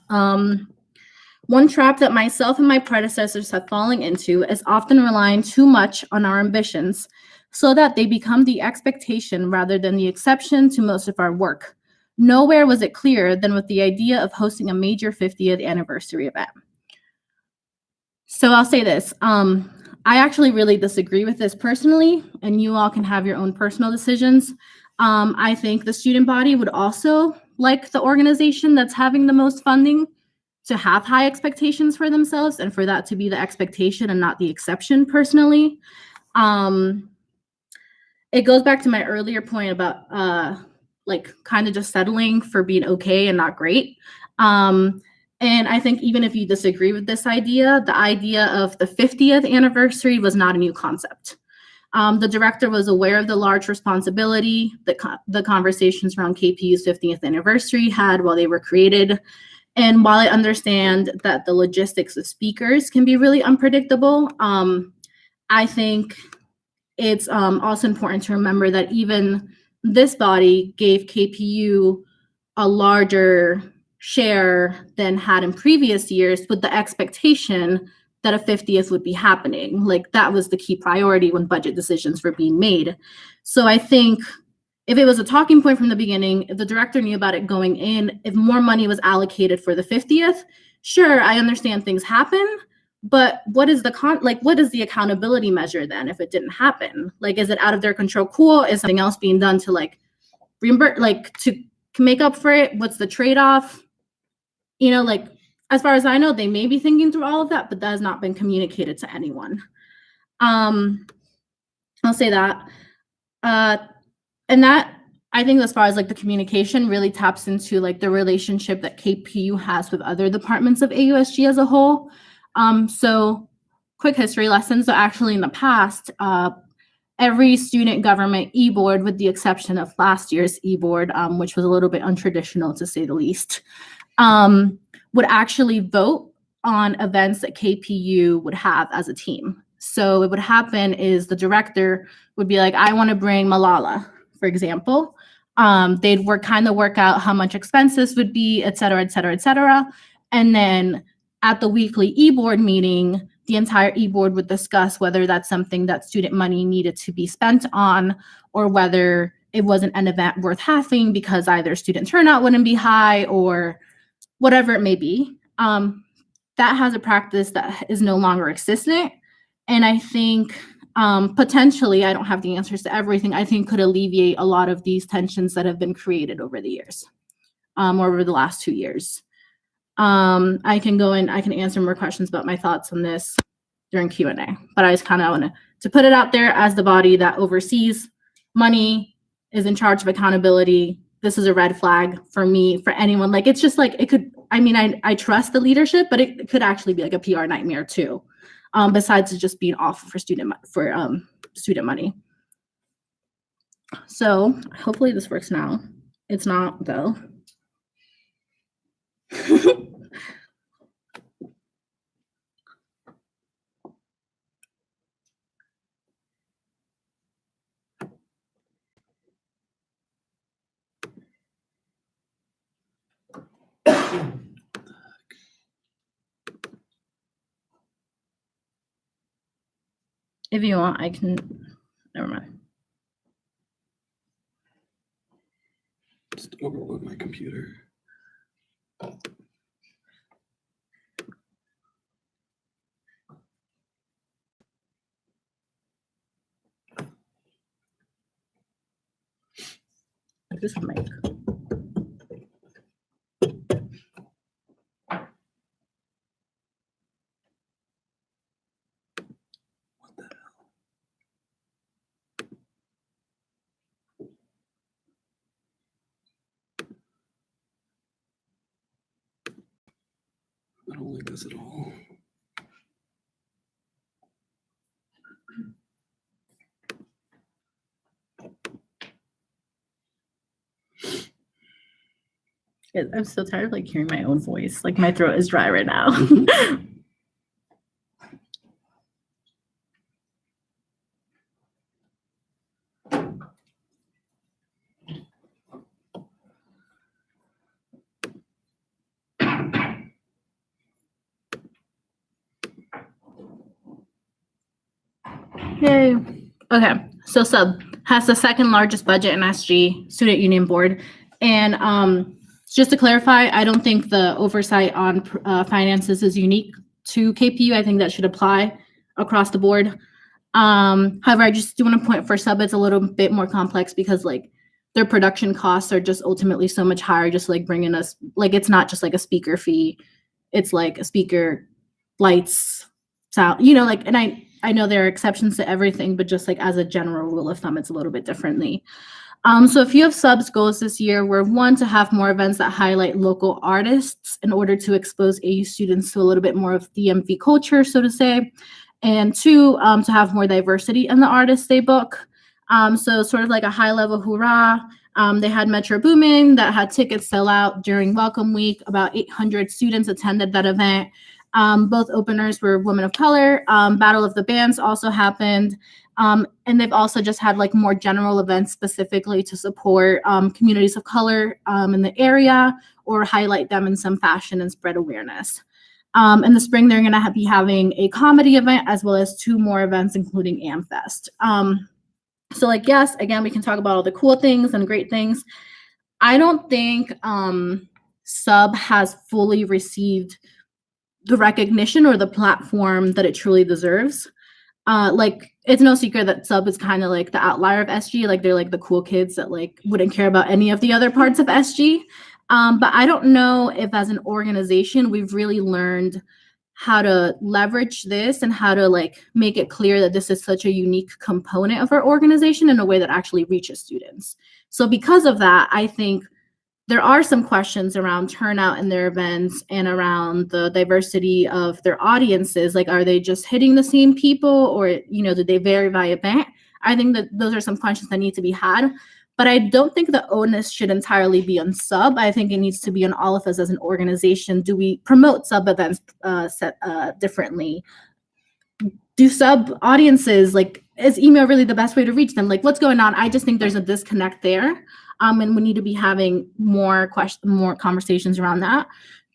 One trap that myself and my predecessors have fallen into is often relying too much on our ambitions so that they become the expectation rather than the exception to most of our work. Nowhere was it clearer than with the idea of hosting a major 50th anniversary event. So I'll say this. I actually really disagree with this personally, and you all can have your own personal decisions. I think the student body would also like the organization that's having the most funding to have high expectations for themselves and for that to be the expectation and not the exception personally. It goes back to my earlier point about kind of just settling for being okay and not great. And I think even if you disagree with this idea, the idea of the 50th anniversary was not a new concept. The director was aware of the large responsibility that the conversations around KPU's 50th anniversary had while they were created. And while I understand that the logistics of speakers can be really unpredictable, I think it's also important to remember that even this body gave KPU a larger share than had in previous years with the expectation that a 50th would be happening. That was the key priority when budget decisions were being made. So I think if it was a talking point from the beginning, if the director knew about it going in, if more money was allocated for the 50th, sure, I understand things happen, but what is the accountability measure then if it didn't happen? Is it out of their control? Cool. Is something else being done to reimburse, to make up for it? What's the trade-off? As far as I know, they may be thinking through all of that, but that has not been communicated to anyone. I'll say that. And that, I think as far as the communication really taps into the relationship that KPU has with other departments of AUSG as a whole. So quick history lesson. So actually in the past, every student government e-board, with the exception of last year's e-board, which was a little bit untraditional to say the least, would actually vote on events that KPU would have as a team. So what would happen is the director would be like, I want to bring Malala, for example. They'd work out how much expenses would be, et cetera, et cetera, et cetera. And then at the weekly e-board meeting, the entire e-board would discuss whether that's something that student money needed to be spent on, or whether it wasn't an event worth having because either student turnout wouldn't be high or whatever it may be. That has a practice that is no longer existent. And I think potentially, I don't have the answers to everything, I think could alleviate a lot of these tensions that have been created over the years, or over the last 2 years. I can answer more questions about my thoughts on this during Q&A, but I just kind of want to put it out there as the body that oversees money, is in charge of accountability. This is a red flag for me, for anyone. Like, it's just like, it could, I mean, I trust the leadership, but it could actually be like a PR nightmare too. Besides just being off for student money. So hopefully this works now. It's not though. If you want, I can, never mind. Just overload my computer. This mic. I don't like this at all. I'm so tired of like hearing my own voice. Like my throat is dry right now. Yay. Okay, so Sub has the second largest budget in SG, Student Union Board. And just to clarify, I don't think the oversight on finances is unique to KPU. I think that should apply across the board. However, I just do want to point for Sub, it's a little bit more complex because like their production costs are just ultimately so much higher, just like bringing us, like it's not just like a speaker fee, it's like a speaker, lights, sound, you know, like, and I know there are exceptions to everything, but just like as a general rule of thumb, it's a little bit differently. So a few of Sub's goals this year were, one, to have more events that highlight local artists in order to expose AU students to a little bit more of DMV culture, so to say, and two, to have more diversity in the artists they book. So sort of like a high level hoorah. They had Metro Boomin that had tickets sell out during Welcome Week. About 800 students attended that event. Both openers were women of color. Battle of the Bands also happened. And they've also just had like more general events specifically to support communities of color in the area or highlight them in some fashion and spread awareness. In the spring, they're going to be having a comedy event as well as 2 more events, including AmFest. So like, yes, again, we can talk about all the cool things and great things. I don't think Sub has fully received the recognition or the platform that it truly deserves. Like, it's no secret that Sub is kind of like the outlier of SG. Like, they're like the cool kids that like wouldn't care about any of the other parts of SG. But I don't know if as an organization, we've really learned how to leverage this and how to like make it clear that this is such a unique component of our organization in a way that actually reaches students. So because of that, I think there are some questions around turnout in their events and around the diversity of their audiences. Like, are they just hitting the same people, or, you know, do they vary by event? I think that those are some questions that need to be had. But I don't think the onus should entirely be on Sub. I think it needs to be on all of us as an organization. Do we promote Sub events differently? Do Sub audiences, like, is email really the best way to reach them? Like, what's going on? I just think there's a disconnect there. And we need to be having more conversations around that.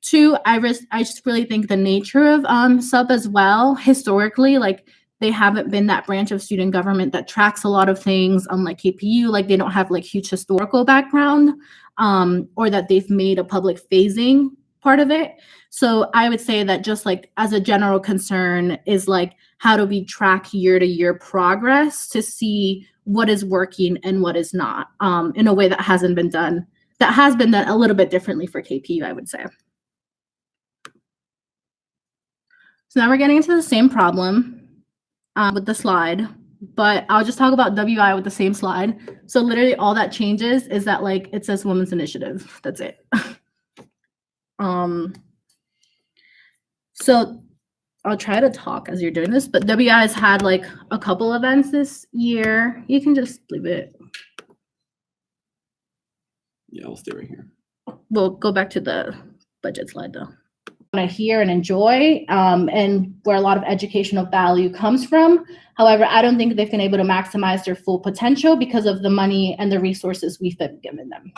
2, I just really think the nature of Sub as well, historically, like, they haven't been that branch of student government that tracks a lot of things, unlike KPU. Like, they don't have like huge historical background, or that they've made a public phasing part of it. So I would say that just like as a general concern is like, how do we track year to year progress to see what is working and what is not, in a way that has been done a little bit differently for KPU, I would say. So now we're getting into the same problem with the slide, but I'll just talk about WI with the same slide. So literally all that changes is that like it says Women's Initiative. That's it. So I'll try to talk as you're doing this, but WI has had like a couple events this year. You can just leave it. Yeah, we'll stay right here. We'll go back to the budget slide though. Want to hear and enjoy, and where a lot of educational value comes from. However, I don't think they've been able to maximize their full potential because of the money and the resources we've been giving them.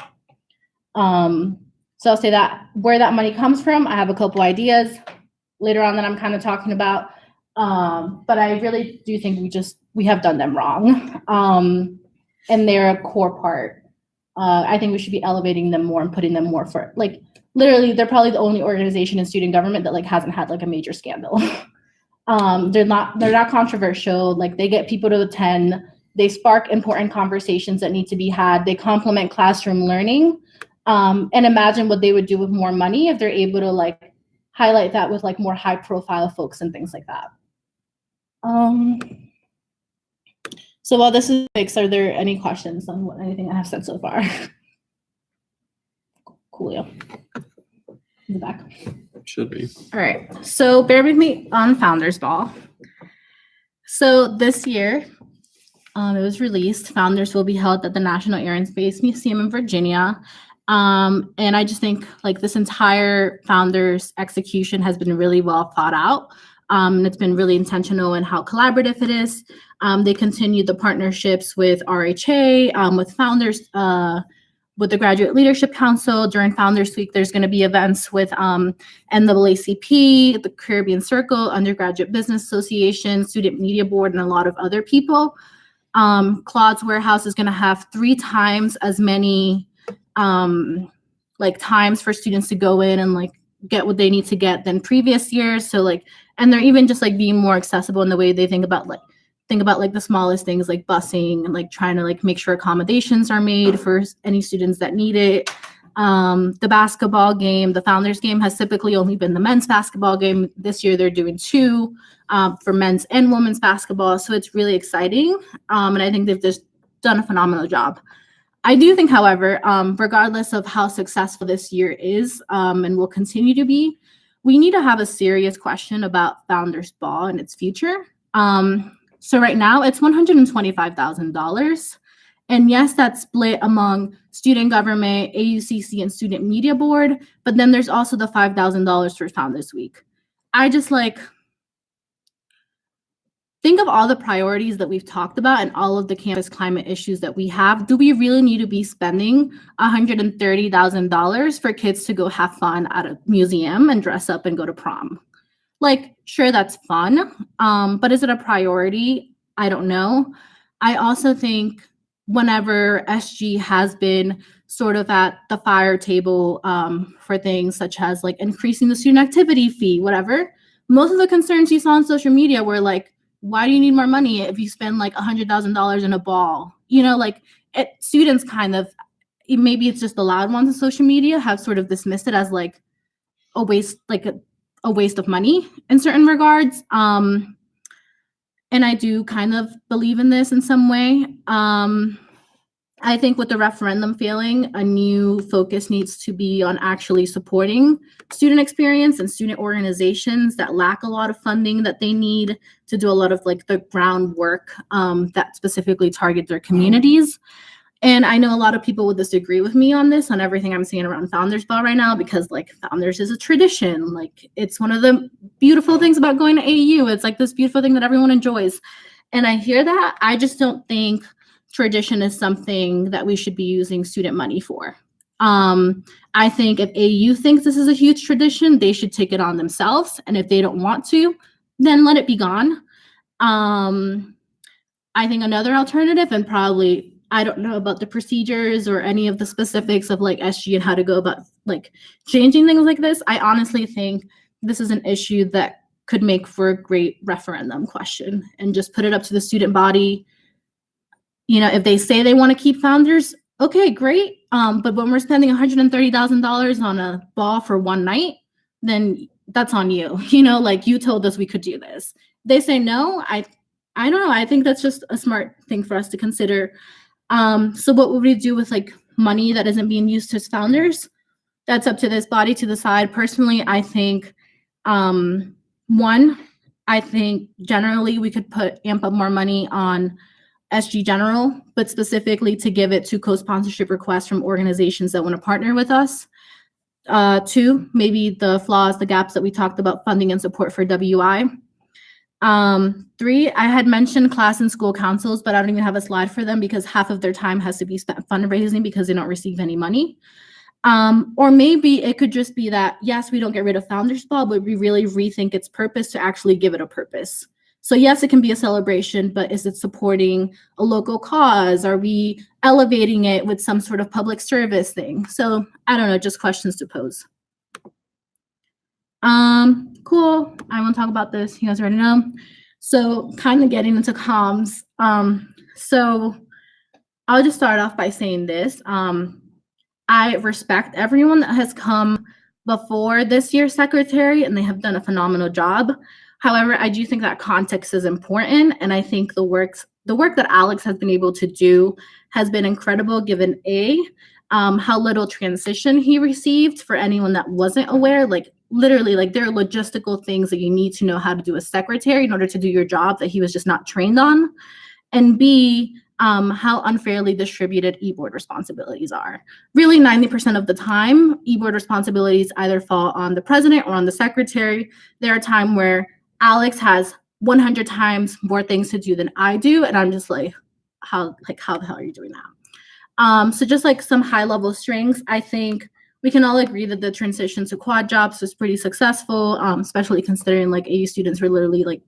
So I'll say that where that money comes from, I have a couple ideas later on that I'm kind of talking about. But I really do think we have done them wrong. And they're a core part. I think we should be elevating them more and putting them more for like, literally, they're probably the only organization in student government that like hasn't had like a major scandal. They're not controversial. Like they get people to attend. They spark important conversations that need to be had. They complement classroom learning. And imagine what they would do with more money if they're able to like highlight that with like more high profile folks and things like that. So while this is fixed, are there any questions on anything I have said so far? Coolio. In the back. Should be. All right, so bear with me on Founders Ball. So this year, it was released. Founders will be held at the National Air and Space Museum in Virginia. And I just think like this entire Founders execution has been really well thought out. And it's been really intentional in how collaborative it is. They continued the partnerships with RHA, with Founders, with the Graduate Leadership Council. During Founders Week, there's going to be events with NAACP, the Caribbean Circle, Undergraduate Business Association, Student Media Board, and a lot of other people. Claude's Warehouse is going to have 3 times as many like times for students to go in and like get what they need to get than previous years. So like, and they're even just like being more accessible in the way they think about like the smallest things like busing and like trying to like make sure accommodations are made for any students that need it. The basketball game, the Founders game has typically only been the men's basketball game. This year they're doing 2 for men's and women's basketball. So it's really exciting. And I think they've just done a phenomenal job. I do think, however, regardless of how successful this year is and will continue to be, we need to have a serious question about Founders Ball and its future. So right now it's $125,000. And yes, that's split among student government, AUCC, and Student Media Board. But then there's also the $5,000 for Founders Week. I just like, think of all the priorities that we've talked about and all of the campus climate issues that we have. Do we really need to be spending $130,000 for kids to go have fun at a museum and dress up and go to prom? Like, sure, that's fun, but is it a priority? I don't know. I also think whenever SG has been sort of at the fire table for things such as like increasing the student activity fee, whatever, most of the concerns you saw on social media were like, why do you need more money if you spend like $100,000 in a ball? You know, like students kind of, maybe it's just the loud ones on social media have sort of dismissed it as like a waste, like a waste of money in certain regards. And I do kind of believe in this in some way. I think with the referendum failing, a new focus needs to be on actually supporting student experience and student organizations that lack a lot of funding that they need to do a lot of like the groundwork that specifically target their communities. And I know a lot of people will disagree with me on this, on everything I'm seeing around Founders Ball right now, because like Founders is a tradition. Like it's one of the beautiful things about going to AU. It's like this beautiful thing that everyone enjoys. And I hear that. I just don't think tradition is something that we should be using student money for. I think if AU thinks this is a huge tradition, they should take it on themselves. And if they don't want to, then let it be gone. I think another alternative, and probably, I don't know about the procedures or any of the specifics of like SG and how to go about like changing things like this. I honestly think this is an issue that could make for a great referendum question and just put it up to the student body. You know, if they say they want to keep Founders, okay, great. But when we're spending $130,000 on a ball for one night, then that's on you. You know, like you told us we could do this. They say no, I don't know. I think that's just a smart thing for us to consider. So what would we do with like money that isn't being used as founders? That's up to this body to decide. Personally, I think one, I think generally we could amp up more money on SG General, but specifically to give it to co-sponsorship requests from organizations that want to partner with us. Two, maybe the flaws, the gaps that we talked about, funding and support for WI. Three, I had mentioned class and school councils, but I don't even have a slide for them because half of their time has to be spent fundraising because they don't receive any money. Or maybe it could just be that, yes, we don't get rid of Founders Ball, but we really rethink its purpose to actually give it a purpose. So yes, it can be a celebration, but is it supporting a local cause? Are we elevating it with some sort of public service thing? So I don't know, just questions to pose. Cool. I want to talk about this. You guys already know. So kind of getting into comms. So I'll just start off by saying this. I respect everyone that has come before this year's secretary, and they have done a phenomenal job. However, I do think that context is important, and I think the work that Alex has been able to do has been incredible, given how little transition he received. For anyone that wasn't aware, like literally, like there are logistical things that you need to know how to do as secretary in order to do your job that he was just not trained on, and B, how unfairly distributed e-board responsibilities are. Really, 90% of the time, e-board responsibilities either fall on the president or on the secretary. There are times where Alex has 100 times more things to do than I do, and I'm just like, how the hell are you doing that? So just like some high-level strengths, I think we can all agree that the transition to quad jobs was pretty successful, especially considering like AU students were literally like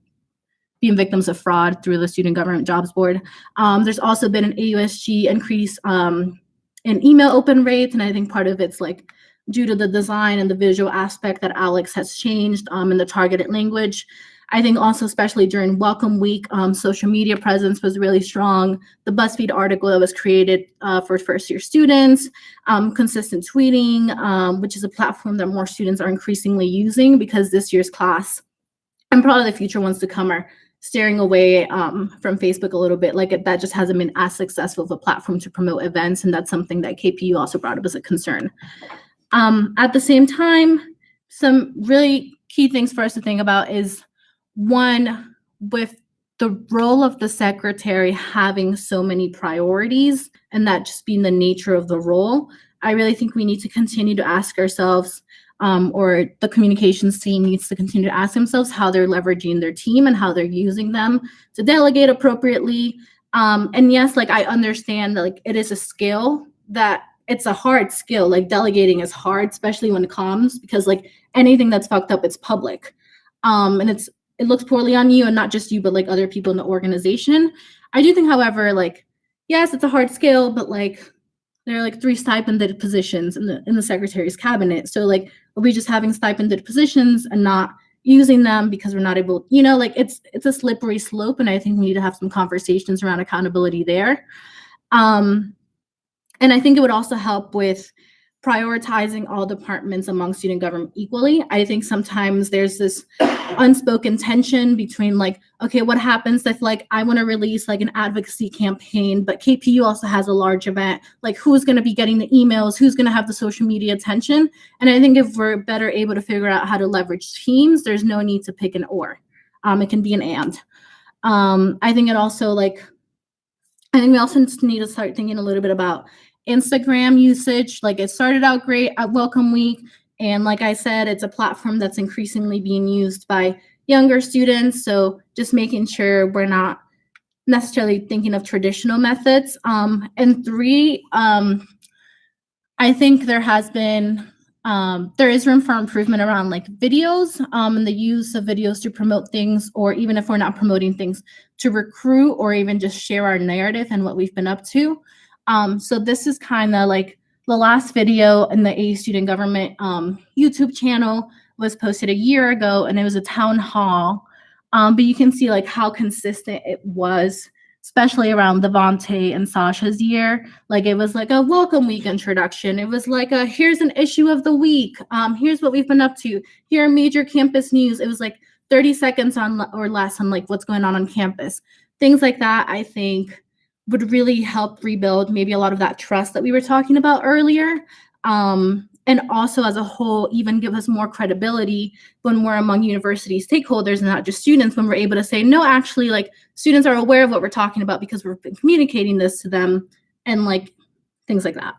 being victims of fraud through the Student Government Jobs Board. There's also been an AUSG increase in email open rates, and I think part of it's like due to the design and the visual aspect that Alex has changed in the targeted language. I think also, especially during Welcome Week, social media presence was really strong. The BuzzFeed article that was created for first-year students, consistent tweeting, which is a platform that more students are increasingly using because this year's class and probably the future ones to come are steering away from Facebook a little bit. Like that just hasn't been as successful of a platform to promote events, and that's something that KPU also brought up as a concern. At the same time, some really key things for us to think about is, one, with the role of the secretary having so many priorities and that just being the nature of the role, I really think we need to continue to ask ourselves, or the communications team needs to continue to ask themselves how they're leveraging their team and how they're using them to delegate appropriately. And yes, like I understand that like it is a skill that it's a hard skill. Like delegating is hard, especially when it comes, because like anything that's fucked up, it's public. And it looks poorly on you, and not just you, but like other people in the organization. I do think, however, like, yes, it's a hard skill, but like there are like 3 stipended positions in the secretary's cabinet. So like, are we just having stipended positions and not using them because we're not able, you know, like it's a slippery slope. And I think we need to have some conversations around accountability there. And I think it would also help with prioritizing all departments among student government equally. I think sometimes there's this unspoken tension between like, okay, what happens if like I want to release like an advocacy campaign, but KPU also has a large event, like who's going to be getting the emails, who's going to have the social media attention? And I think if we're better able to figure out how to leverage teams, there's no need to pick an or. It can be an and. I think we also need to start thinking a little bit about Instagram usage. Like it started out great at Welcome Week. And like I said, it's a platform that's increasingly being used by younger students. So just making sure we're not necessarily thinking of traditional methods. And 3, I think there is room for improvement around like videos and the use of videos to promote things, or even if we're not promoting things, to recruit or even just share our narrative and what we've been up to. So this is kind of like the last video in the AU Student Government YouTube channel was posted a year ago, and it was a town hall. But you can see like how consistent it was especially around Devontae and Sasha's year. Like it was like a welcome week introduction. It was like a here's an issue of the week. Here's what we've been up to. Here are major campus news. It was like 30 seconds on or less on like what's going on campus. Things like that, I think, would really help rebuild maybe a lot of that trust that we were talking about earlier. And also as a whole, even give us more credibility when we're among university stakeholders and not just students, when we're able to say, no, actually, like students are aware of what we're talking about because we've been communicating this to them and like things like that.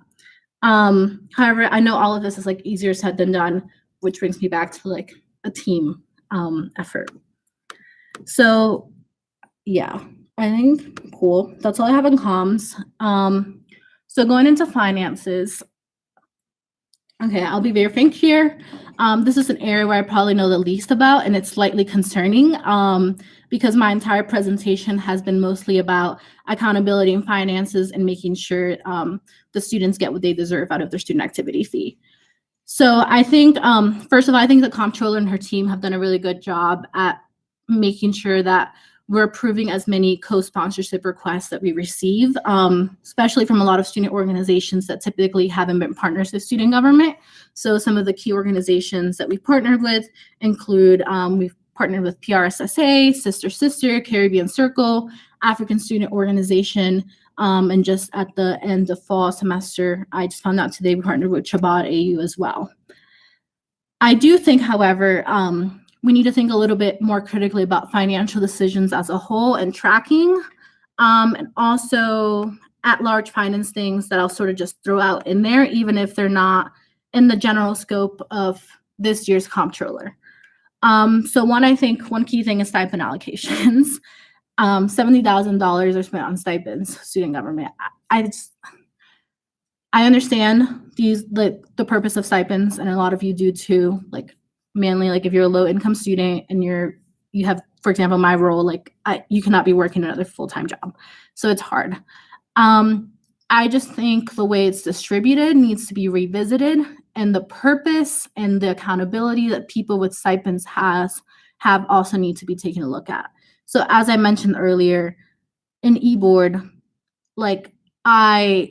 However, I know all of this is like easier said than done, which brings me back to like a team effort. So yeah, I think cool. That's all I have in comms. So going into finances, okay, I'll be very frank here. This is an area where I probably know the least about, and it's slightly concerning because my entire presentation has been mostly about accountability and finances and making sure the students get what they deserve out of their student activity fee. So I think, first of all, I think the comptroller and her team have done a really good job at making sure that we're approving as many co-sponsorship requests that we receive, especially from a lot of student organizations that typically haven't been partners with student government. So some of the key organizations that we've partnered with include, we've partnered with PRSSA, Sister, Caribbean Circle, African Student Organization, and just at the end of fall semester, I just found out today we partnered with Chabad AU as well. I do think, however, we need to think a little bit more critically about financial decisions as a whole and tracking, and also at-large finance things that I'll sort of just throw out in there, even if they're not in the general scope of this year's comptroller. So one key thing is stipend allocations. $70,000 are spent on stipends, student government. I understand the purpose of stipends, and a lot of you do too, like mainly like if you're a low income student and you have, for example, my role, like you cannot be working another full-time job. So it's hard. I just think the way it's distributed needs to be revisited, and the purpose and the accountability that people with stipends have also need to be taken a look at. So as I mentioned earlier, in eBoard, like I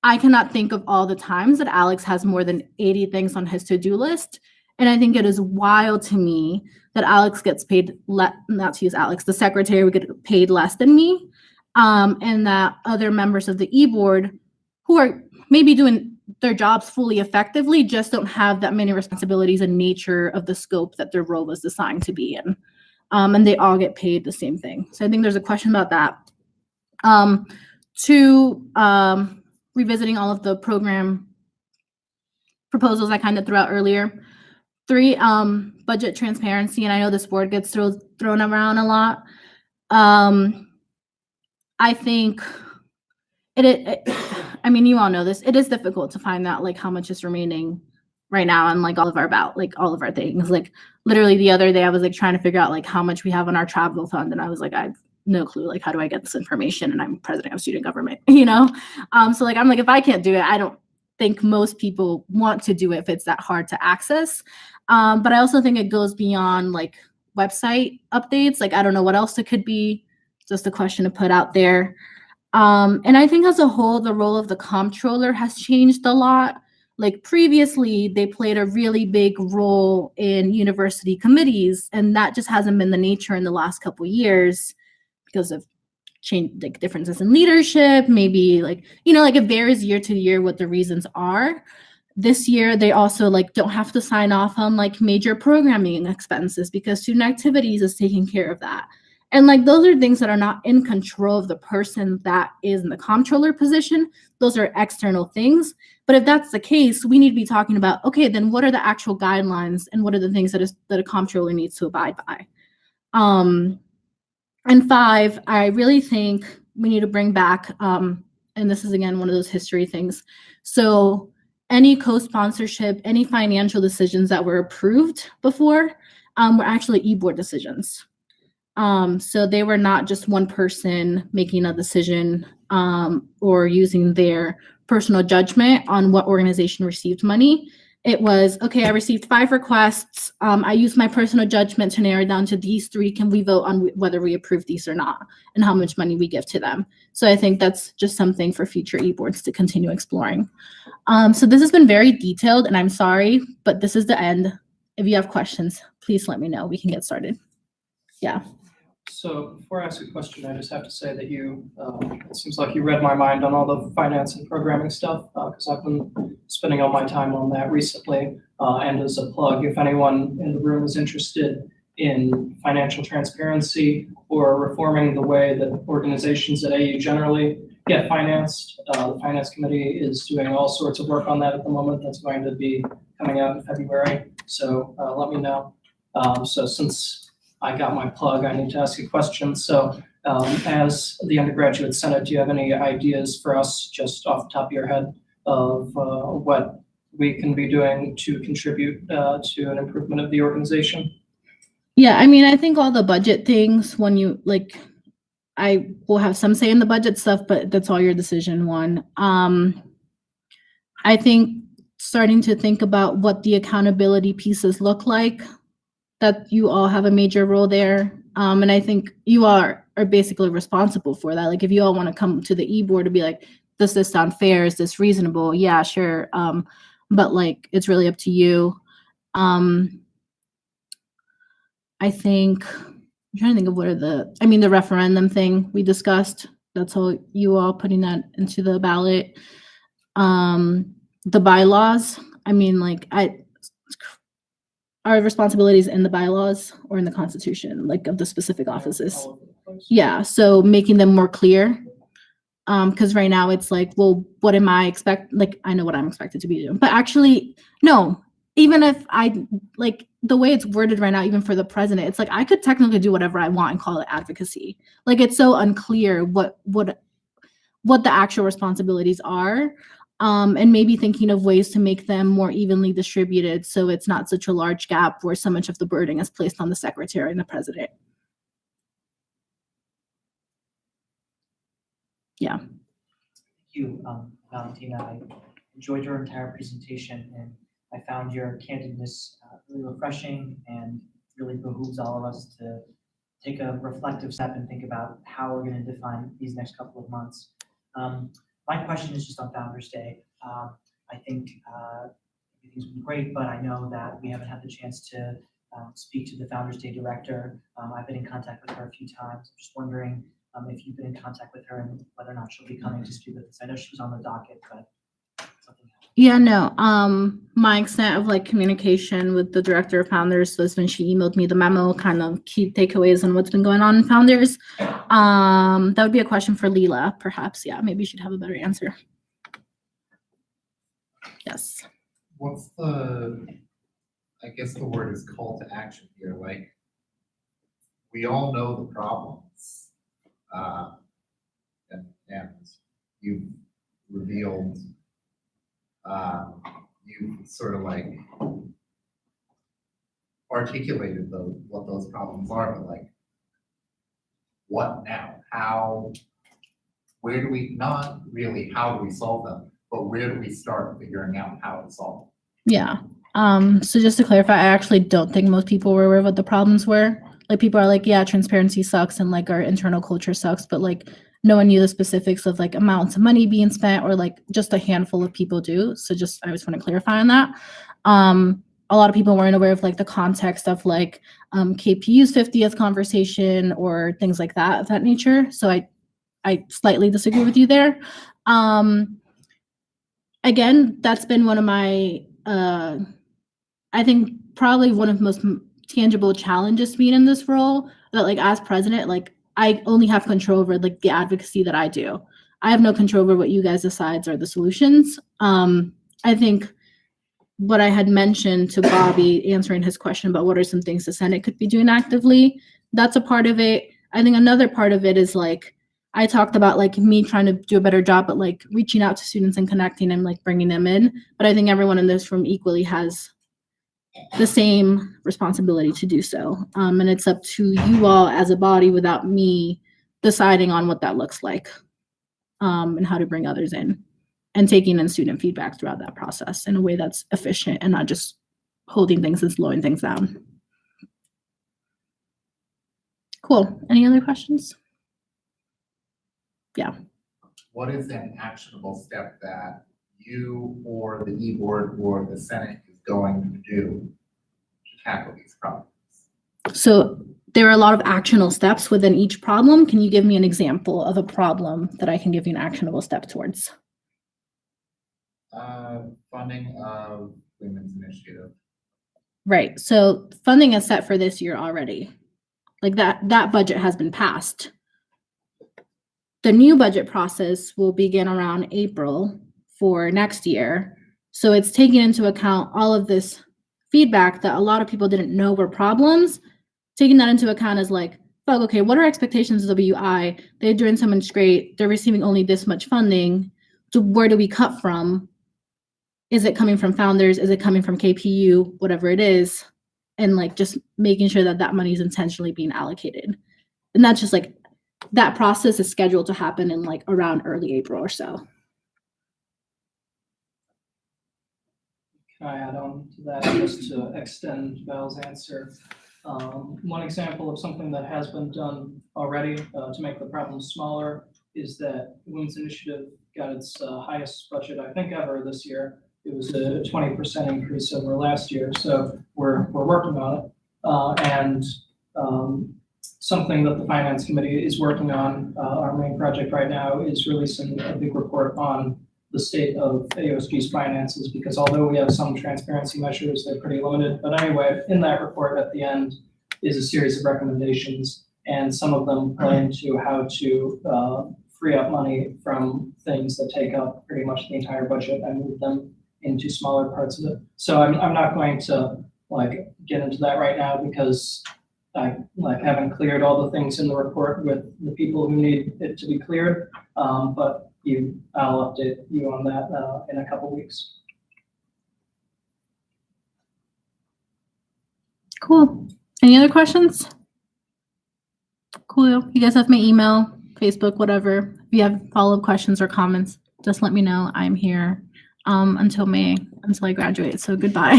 cannot think of all the times that Alex has more than 80 things on his to-do list. And I think it is wild to me that Alex gets paid, not to use Alex, the secretary would get paid less than me. And that other members of the e-board who are maybe doing their jobs fully effectively just don't have that many responsibilities and nature of the scope that their role was assigned to be in. And they all get paid the same thing. So I think there's a question about that. Revisiting all of the program proposals I kind of threw out earlier. 3, budget transparency, and I know this word gets thrown around a lot. I think I mean, you all know this. It is difficult to find out like how much is remaining right now and like all of our things. Like literally the other day I was like trying to figure out like how much we have on our travel fund, and I was like, I have no clue. Like, how do I get this information? And I'm president of student government, you know? So like, I'm like, if I can't do it, I don't think most people want to do it if it's that hard to access. But I also think it goes beyond like website updates. Like, I don't know what else it could be. Just a question to put out there. And I think as a whole, the role of the comptroller has changed a lot. Like previously, they played a really big role in university committees, and that just hasn't been the nature in the last couple of years because of change, like differences in leadership, maybe like, you know, like it varies year to year what the reasons are. This year, they also like don't have to sign off on like major programming expenses because student activities is taking care of that. And like those are things that are not in control of the person that is in the comptroller position. Those are external things. But if that's the case, we need to be talking about, okay, then what are the actual guidelines and what are the things that a comptroller needs to abide by? And 5, I really think we need to bring back, and this is again one of those history things. So any co-sponsorship, any financial decisions that were approved before were actually e-board decisions. So they were not just one person making a decision or using their personal judgment on what organization received money. it was, okay, I received 5 requests. I used my personal judgment to narrow down to these 3. Can we vote on whether we approve these or not, and how much money we give to them? So I think that's just something for future e-boards to continue exploring. So this has been very detailed, and I'm sorry, but this is the end. If you have questions, please let me know. We can get started. Yeah. So before I ask a question, I just have to say that it seems like you read my mind on all the finance and programming stuff, because I've been spending all my time on that recently. And as a plug, if anyone in the room is interested in financial transparency or reforming the way that organizations at AU generally get financed, the finance committee is doing all sorts of work on that at the moment. That's going to be coming out in February. So let me know. So since I got my plug, I need to ask a question. So as the undergraduate senate, do you have any ideas for us just off the top of your head of what we can be doing to contribute to an improvement of the organization? Yeah, I mean, I think all the budget things, when you like, I will have some say in the budget stuff, but that's all your decision, one. I think starting to think about what the accountability pieces look like, that you all have a major role there. And I think you are basically responsible for that. Like if you all want to come to the e-board to be like, does this sound fair? Is this reasonable? Yeah, sure. But like, it's really up to you. I think, I'm trying to think of the referendum thing we discussed. That's all you all putting that into the ballot. The bylaws, I mean, like our responsibilities in the bylaws or in the Constitution, like of the specific offices. All over the place? Yeah, so making them more clear. Because right now it's like, well, what am I like, I know what I'm expected to be doing. But actually, no, even if like the way it's worded right now, even for the president, it's like I could technically do whatever I want and call it advocacy. Like it's so unclear what the actual responsibilities are. And maybe thinking of ways to make them more evenly distributed so it's not such a large gap where so much of the burden is placed on the secretary and the president. Yeah. Thank you, Valentina. I enjoyed your entire presentation, and I found your candidness really refreshing and really behooves all of us to take a reflective step and think about how we're going to define these next couple of months. My question is just on Founders Day. I think everything's been great, but I know that we haven't had the chance to speak to the Founders Day director. I've been in contact with her a few times. I'm just wondering if you've been in contact with her and whether or not she'll be coming to speak with us. I know she was on the docket, but something happened. Yeah, no. My extent of like communication with the director of Founders was when she emailed me the memo, kind of key takeaways on what's been going on in Founders. That would be a question for Leela, perhaps. Yeah, maybe she'd have a better answer. Yes. What's I guess the word is call to action here, like, we all know the problems. And you've revealed, you sort of like articulated what those problems are, but like, what now? Where do we, not really how do we solve them, but where do we start figuring out how to solve them? Yeah. So just to clarify, I actually don't think most people were aware of what the problems were. Like people are like, yeah, transparency sucks and like our internal culture sucks, but like no one knew the specifics of like amounts of money being spent, or like just a handful of people do. So just, I just want to clarify on that. A lot of people weren't aware of like the context of like KPU's 50th conversation or things like that of that nature. So I slightly disagree with you there. Again, that's been one of my, I think probably one of the most tangible challenges being in this role, that like as president, like I only have control over like the advocacy that I do. I have no control over what you guys decide are the solutions. I think what I had mentioned to Bobby answering his question about what are some things the Senate could be doing actively, that's a part of it. I think another part of it is like, I talked about like me trying to do a better job at like reaching out to students and connecting and like bringing them in. But I think everyone in this room equally has the same responsibility to do so. And it's up to you all as a body without me deciding on what that looks like and how to bring others in. and taking in student feedback throughout that process in a way that's efficient and not just holding things and slowing things down. Cool. Any other questions? Yeah. What is an actionable step that you or the e-board or the Senate is going to do to tackle these problems? So there are a lot of actionable steps within each problem. Can you give me an example of a problem that I can give you an actionable step towards? Funding of women's initiative. Right. So funding is set for this year already. Like that budget has been passed. The new budget process will begin around April for next year. So it's taking into account all of this feedback that a lot of people didn't know were problems. Taking that into account is like, fuck, okay, what are expectations of WI? They're doing so much great. They're receiving only this much funding. So where do we cut from? Is it coming from founders? Is it coming from KPU? Whatever it is. And like just making sure that that money is intentionally being allocated. And that's just like, that process is scheduled to happen in like around early April or so. Can I add on to that just to extend Val's answer? One example of something that has been done already to make the problem smaller is that Women's Initiative got its highest budget, I think, ever this year. It was a 20% increase over last year, so we're working on it. And something that the Finance Committee is working on, our main project right now, is releasing a big report on the state of AOSG's finances, because although we have some transparency measures, they're pretty limited. But anyway, in that report at the end is a series of recommendations, and some of them play into how to free up money from things that take up pretty much the entire budget and move them into smaller parts of it. So I'm not going to like get into that right now because I haven't cleared all the things in the report with the people who need it to be cleared. But I'll update you on that in a couple weeks. Cool. Any other questions? Cool. You guys have my email, Facebook, whatever. If you have follow-up questions or comments, just let me know. I'm here until May, until I graduate. So goodbye.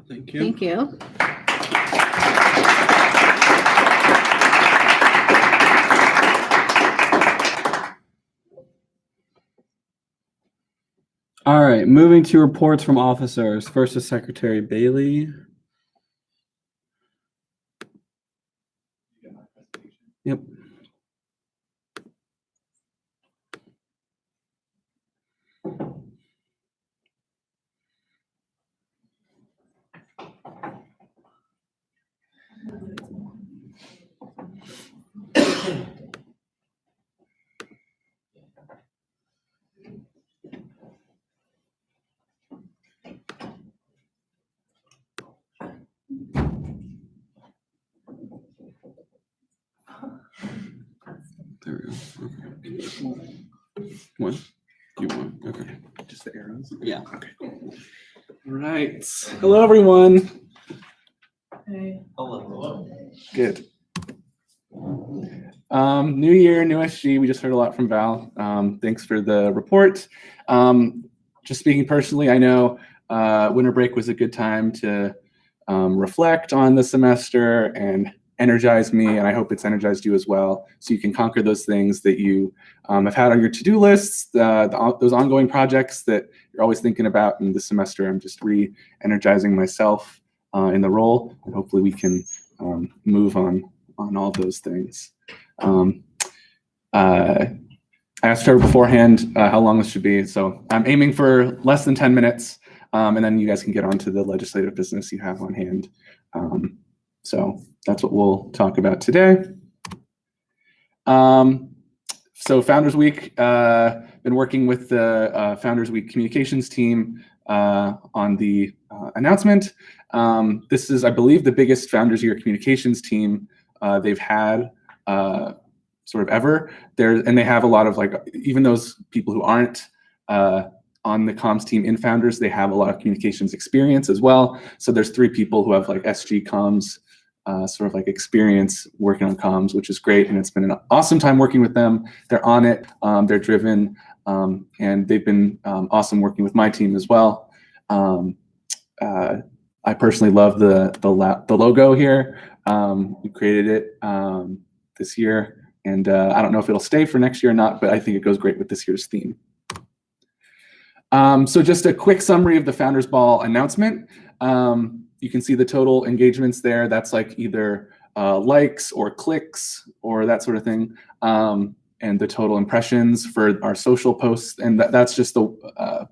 Thank you. Thank you. All right, moving to reports from officers. First is Secretary Bailey. Yep. There we go. Okay. One. You want? Okay. Just the arrows? Yeah. Okay. All right. Hello, everyone. Hey. Hello. Good. New year, new SG. We just heard a lot from Val. Thanks for the report. Just speaking personally, I know winter break was a good time to reflect on the semester and energize me, and I hope it's energized you as well, so you can conquer those things that you have had on your to-do lists, those ongoing projects that you're always thinking about. In this semester, I'm just re-energizing myself in the role, and hopefully we can move on all those things. I asked her beforehand how long this should be, so I'm aiming for less than 10 minutes, and then you guys can get on to the legislative business you have on hand. So that's what we'll talk about today. So Founders Week, been working with the Founders Week communications team on the announcement. This is, I believe, the biggest Founders Year communications team they've had sort of ever. And they have a lot of, like, even those people who aren't on the comms team in Founders, they have a lot of communications experience as well. So there's 3 people who have like SG comms sort of like experience working on comms, which is great. And it's been an awesome time working with them. They're on it, they're driven, and they've been awesome working with my team as well. I personally love the logo here. We created it this year, and I don't know if it'll stay for next year or not, but I think it goes great with this year's theme. So just a quick summary of the Founders Ball announcement. You can see the total engagements there. That's like either likes or clicks or that sort of thing. And the total impressions for our social posts. And that's just the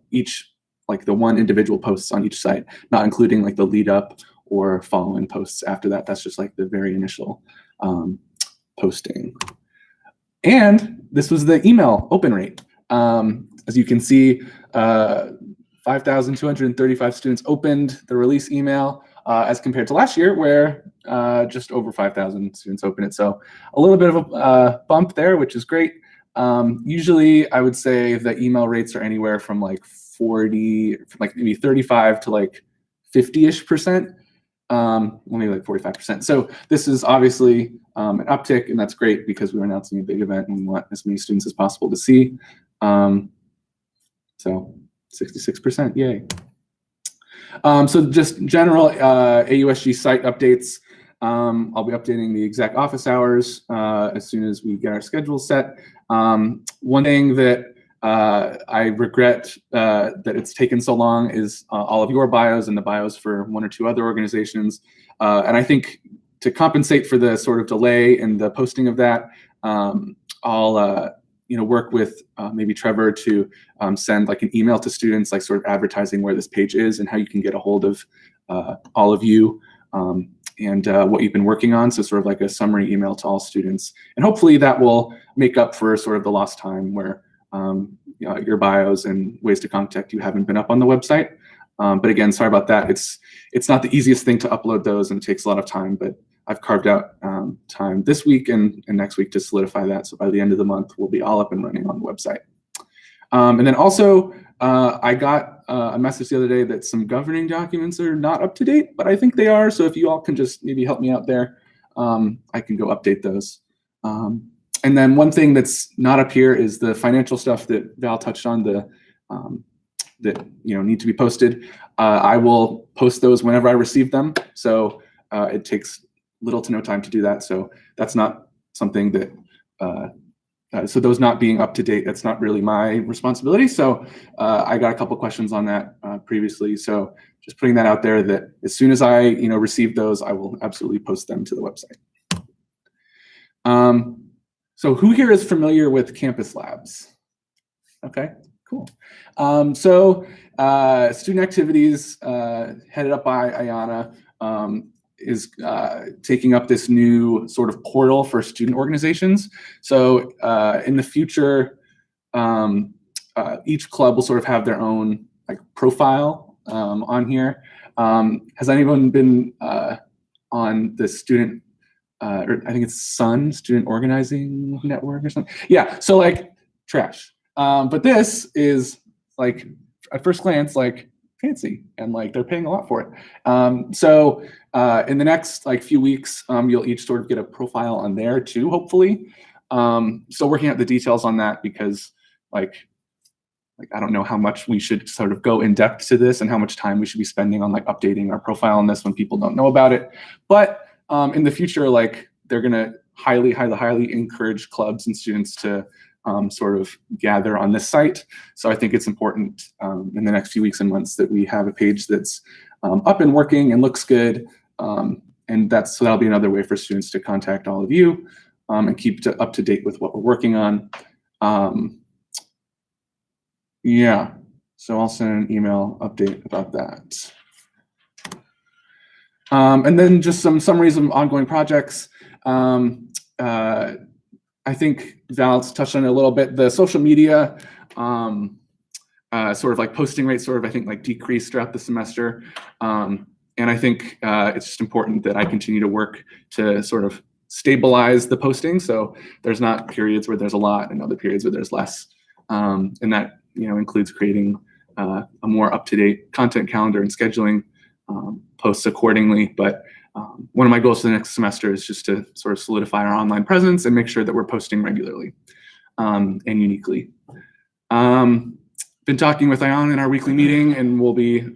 the one individual posts on each site, not including like the lead up or following posts after that. That's just like the very initial posting. And this was the email open rate. As you can see, 5,235 students opened the release email as compared to last year where just over 5,000 students opened it. So a little bit of a bump there, which is great. Usually I would say the email rates are anywhere from like 40, like maybe 35 to like 50-ish%, maybe like 45%. So this is obviously an uptick, and that's great because we're announcing a big event and we want as many students as possible to see. So 66%, yay. So just general AUSG site updates. I'll be updating the exact office hours as soon as we get our schedule set. One thing that I regret that it's taken so long is all of your bios and the bios for one or two other organizations. And I think to compensate for the sort of delay in the posting of that, I'll work with maybe Trevor to send like an email to students, like sort of advertising where this page is and how you can get a hold of all of you and what you've been working on. So sort of like a summary email to all students. And hopefully that will make up for sort of the lost time where your bios and ways to contact you haven't been up on the website. But again, sorry about that. It's not the easiest thing to upload those and it takes a lot of time, but I've carved out time this week and next week to solidify that. So by the end of the month, we'll be all up and running on the website. And then also, I got a message the other day that some governing documents are not up to date, but I think they are. So if you all can just maybe help me out there, I can go update those. And then one thing that's not up here is the financial stuff that Val touched on, that need to be posted. I will post those whenever I receive them. So it takes little to no time to do that. So that's not something that, so those not being up to date, that's not really my responsibility. So I got a couple questions on that previously. So just putting that out there that as soon as I receive those, I will absolutely post them to the website. So who here is familiar with campus labs? Okay, cool. So student activities headed up by Ayana is taking up this new sort of portal for student organizations. So in the future, each club will sort of have their own like profile on here. Has anyone been on the student, or I think it's SUN, Student Organizing Network or something? Yeah, so like trash. But this is like, at first glance, like fancy and like they're paying a lot for it. So in the next like few weeks, you'll each sort of get a profile on there too, hopefully. So working out the details on that because like I don't know how much we should sort of go in depth to this and how much time we should be spending on like updating our profile on this when people don't know about it. But in the future, like they're gonna highly encourage clubs and students to sort of gather on this site. So I think it's important in the next few weeks and months that we have a page that's up and working and looks good. And so that'll be another way for students to contact all of you and keep up to date with what we're working on. Yeah, so I'll send an email update about that. And then just some summaries of ongoing projects. I think Val's touched on it a little bit. The social media sort of like posting rate sort of, I think, like decreased throughout the semester. And I think it's just important that I continue to work to sort of stabilize the posting. So there's not periods where there's a lot and other periods where there's less. And that includes creating a more up-to-date content calendar and scheduling posts accordingly. But one of my goals for the next semester is just to sort of solidify our online presence and make sure that we're posting regularly and uniquely. Been talking with Ayan in our weekly meeting, and we'll be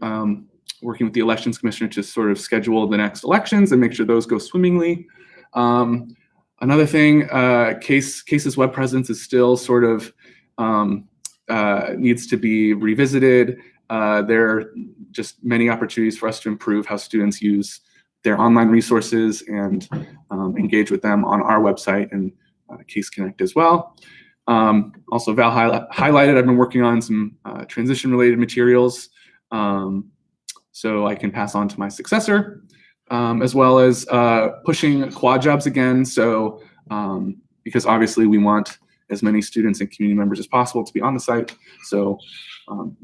working with the elections commissioner to sort of schedule the next elections and make sure those go swimmingly. Another thing, Case's web presence is still sort of needs to be revisited. There are just many opportunities for us to improve how students use their online resources and engage with them on our website and Case Connect as well. Also, Val highlighted, I've been working on some transition-related materials, so I can pass on to my successor, as well as pushing quad jobs again. So, because obviously we want as many students and community members as possible to be on the site, so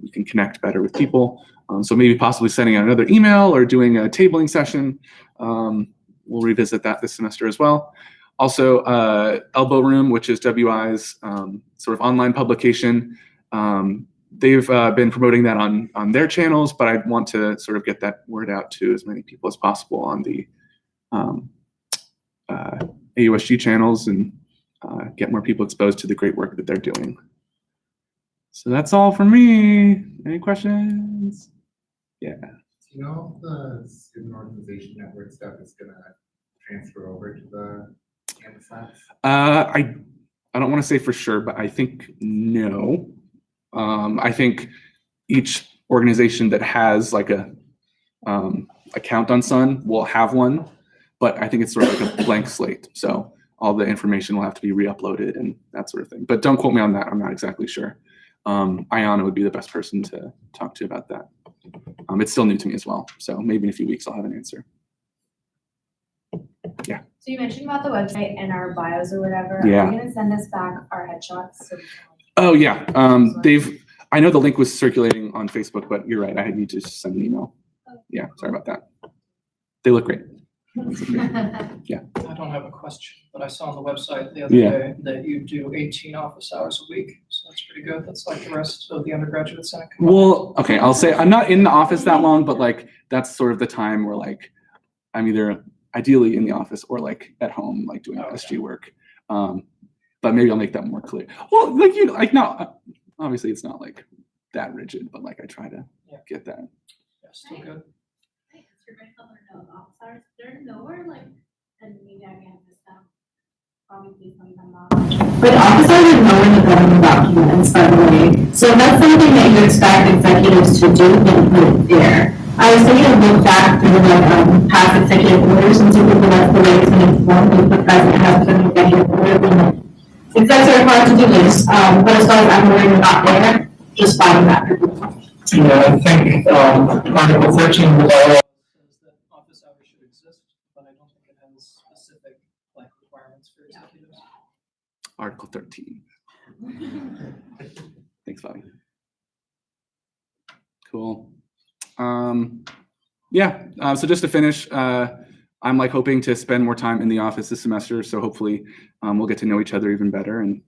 we can connect better with people. So maybe possibly sending out another email or doing a tabling session. We'll revisit that this semester as well. Also, Elbow Room, which is WI's sort of online publication. They've been promoting that on their channels, but I want to sort of get that word out to as many people as possible on the AUSG channels and get more people exposed to the great work that they're doing. So that's all from me. Any questions? Yeah. Do you know if the student organization network stuff is gonna transfer over to the campus labs? I don't want to say for sure, but I think no. I think each organization that has like a account on Sun will have one, but I think it's sort of like a blank slate. So all the information will have to be re-uploaded and that sort of thing. But don't quote me on that. I'm not exactly sure. Ayana would be the best person to talk to about that. It's still new to me as well. So maybe in a few weeks I'll have an answer. Yeah. So you mentioned about the website and our bios or whatever. Yeah. Are you gonna send us back our headshots? So we can, Oh yeah. I know the link was circulating on Facebook, but you're right. I need to send an email. Yeah, sorry about that. They look great. I don't have a question, but I saw on the website the other Yeah. day that you do 18 office hours a week. So that's pretty good. That's like the rest of the undergraduate Senate. combined. Well, okay, I'll say I'm not in the office that long, but like that's sort of the time where like I'm either ideally in the office or like at home, like doing Okay. SG work. But maybe I'll make that more clear. Well, like no, obviously it's not like that rigid, but like I try to Yeah. get that. Yeah, still good. There's nowhere like, and maybe I may have missed out. Probably sometime off. But office hours are nowhere in the government documents, by the way. So if that's something that you expect executives to do, then put it there. I was thinking of look back through like past executive orders and typically that's the way it's been informed if the president has put an executive order. Then execs are required to do this, but as far as I'm worried about there, just follow that. Yeah, I think Article 13 of the bylaw Says that office hours should exist, but I don't think it has specific like requirements for executives. Article 13. Thanks, Bobby. Cool. Yeah, so just to finish, I'm like hoping to spend more time in the office this semester, so hopefully we'll get to know each other even better and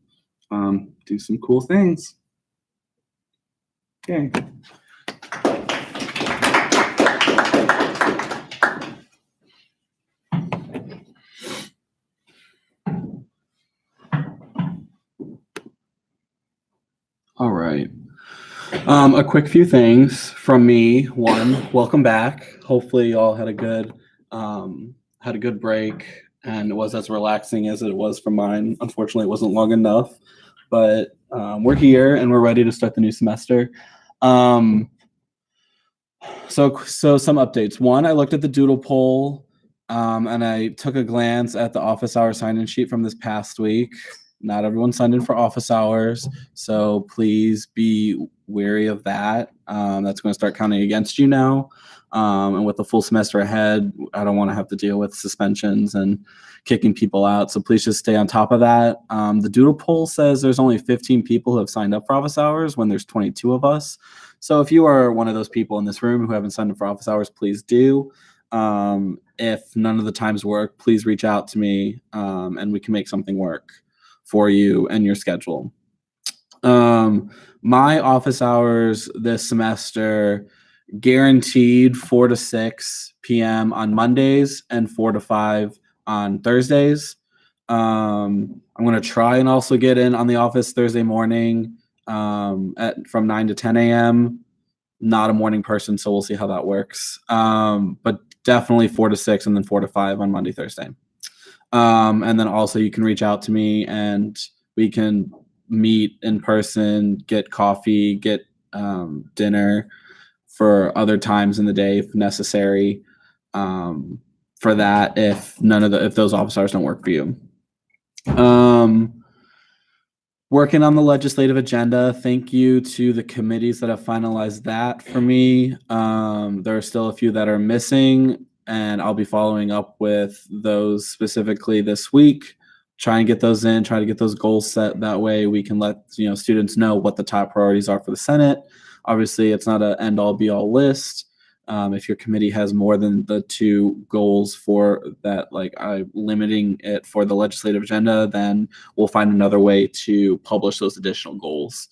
do some cool things. Okay. All right. A quick few things from me. One, welcome back. Hopefully you all had a good break and it was as relaxing as it was for mine. Unfortunately, it wasn't long enough, but we're here and we're ready to start the new semester. So some updates. One, I looked at the doodle poll and I took a glance at the office hour sign-in sheet from this past week. Not everyone signed in for office hours, so please be wary of that. That's going to start counting against you now. And with the full semester ahead, I don't want to have to deal with suspensions and kicking people out. So please just stay on top of that. The doodle poll says there's only 15 people who have signed up for office hours when there's 22 of us. So if you are one of those people in this room who haven't signed up for office hours, please do. If none of the times work, please reach out to me and we can make something work for you and your schedule. My office hours this semester guaranteed 4 to 6 p.m. on Mondays and 4 to 5 on Thursdays. I'm going to try and also get in on the office Thursday morning from 9 to 10 a.m. Not a morning person, so we'll see how that works. But definitely 4 to 6 and then 4 to 5 on Monday, Thursday. And then also you can reach out to me and we can meet in person, get coffee, get dinner for other times in the day if necessary. For that, if those office hours don't work for you. Working on the legislative agenda. Thank you to the committees that have finalized that for me. There are still a few that are missing, and I'll be following up with those specifically this week. Try and get those in, try to get those goals set. That way we can let students know what the top priorities are for the Senate. Obviously, it's not an end-all be-all list. If your committee has more than the 2 goals for that, like limiting it for the legislative agenda, then we'll find another way to publish those additional goals,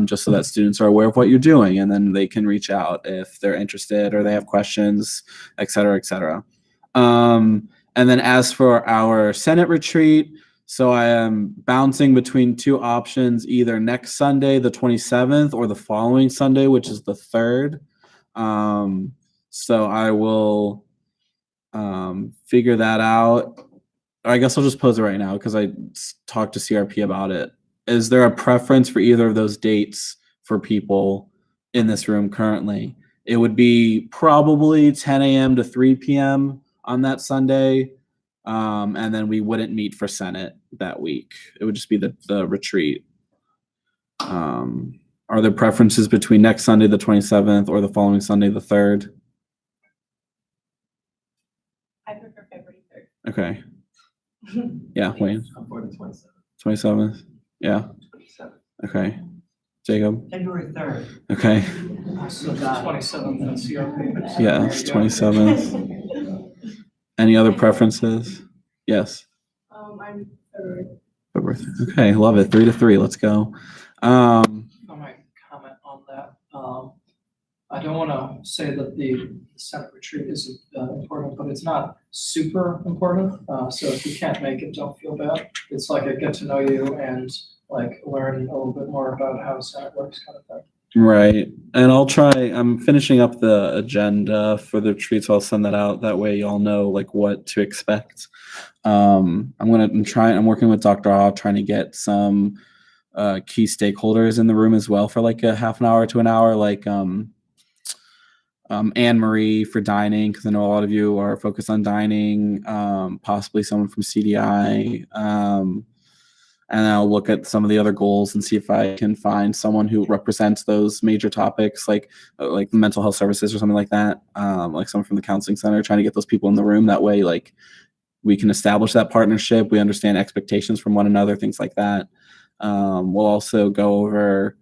just so that students are aware of what you're doing, and then they can reach out if they're interested or they have questions, et cetera, et cetera. And then as for our Senate retreat, so I am bouncing between 2 options, either next Sunday, the 27th, or the following Sunday, which is the 3rd. So I will figure that out. I guess I'll just pose it right now because I talked to CRP about it. Is there a preference for either of those dates for people in this room currently? It would be probably 10 a.m. to 3 p.m. on that Sunday. And then we wouldn't meet for Senate that week. It would just be the retreat. Are there preferences between next Sunday, the 27th, or the following Sunday, the 3rd? I prefer February 3rd. Okay. Yeah, Wayne. I'm for the 27th. 27th. Yeah. 27th. Okay. Jacob. February 3rd. Okay. So the 27th and CRP. Yes, 27th. Any other preferences? Yes. I'm 3rd. February 3rd. Okay, love it. 3 to 3. Let's go. I might comment on that. I don't want to say that the Senate retreat isn't important, but it's not super important. So if you can't make it, don't feel bad. It's like a get to know you and like learn a little bit more about how Senate works kind of thing. Right. And I'm finishing up the agenda for the retreat, so I'll send that out. That way y'all know like what to expect. I'm working with Dr. Hoff, trying to get some key stakeholders in the room as well for like a half an hour to an hour, like Anne Marie for dining, because I know a lot of you are focused on dining, possibly someone from CDI. And I'll look at some of the other goals and see if I can find someone who represents those major topics, like mental health services or something like that, like someone from the counseling center, trying to get those people in the room. That way, like, we can establish that partnership. We understand expectations from one another, things like that. We'll also go over,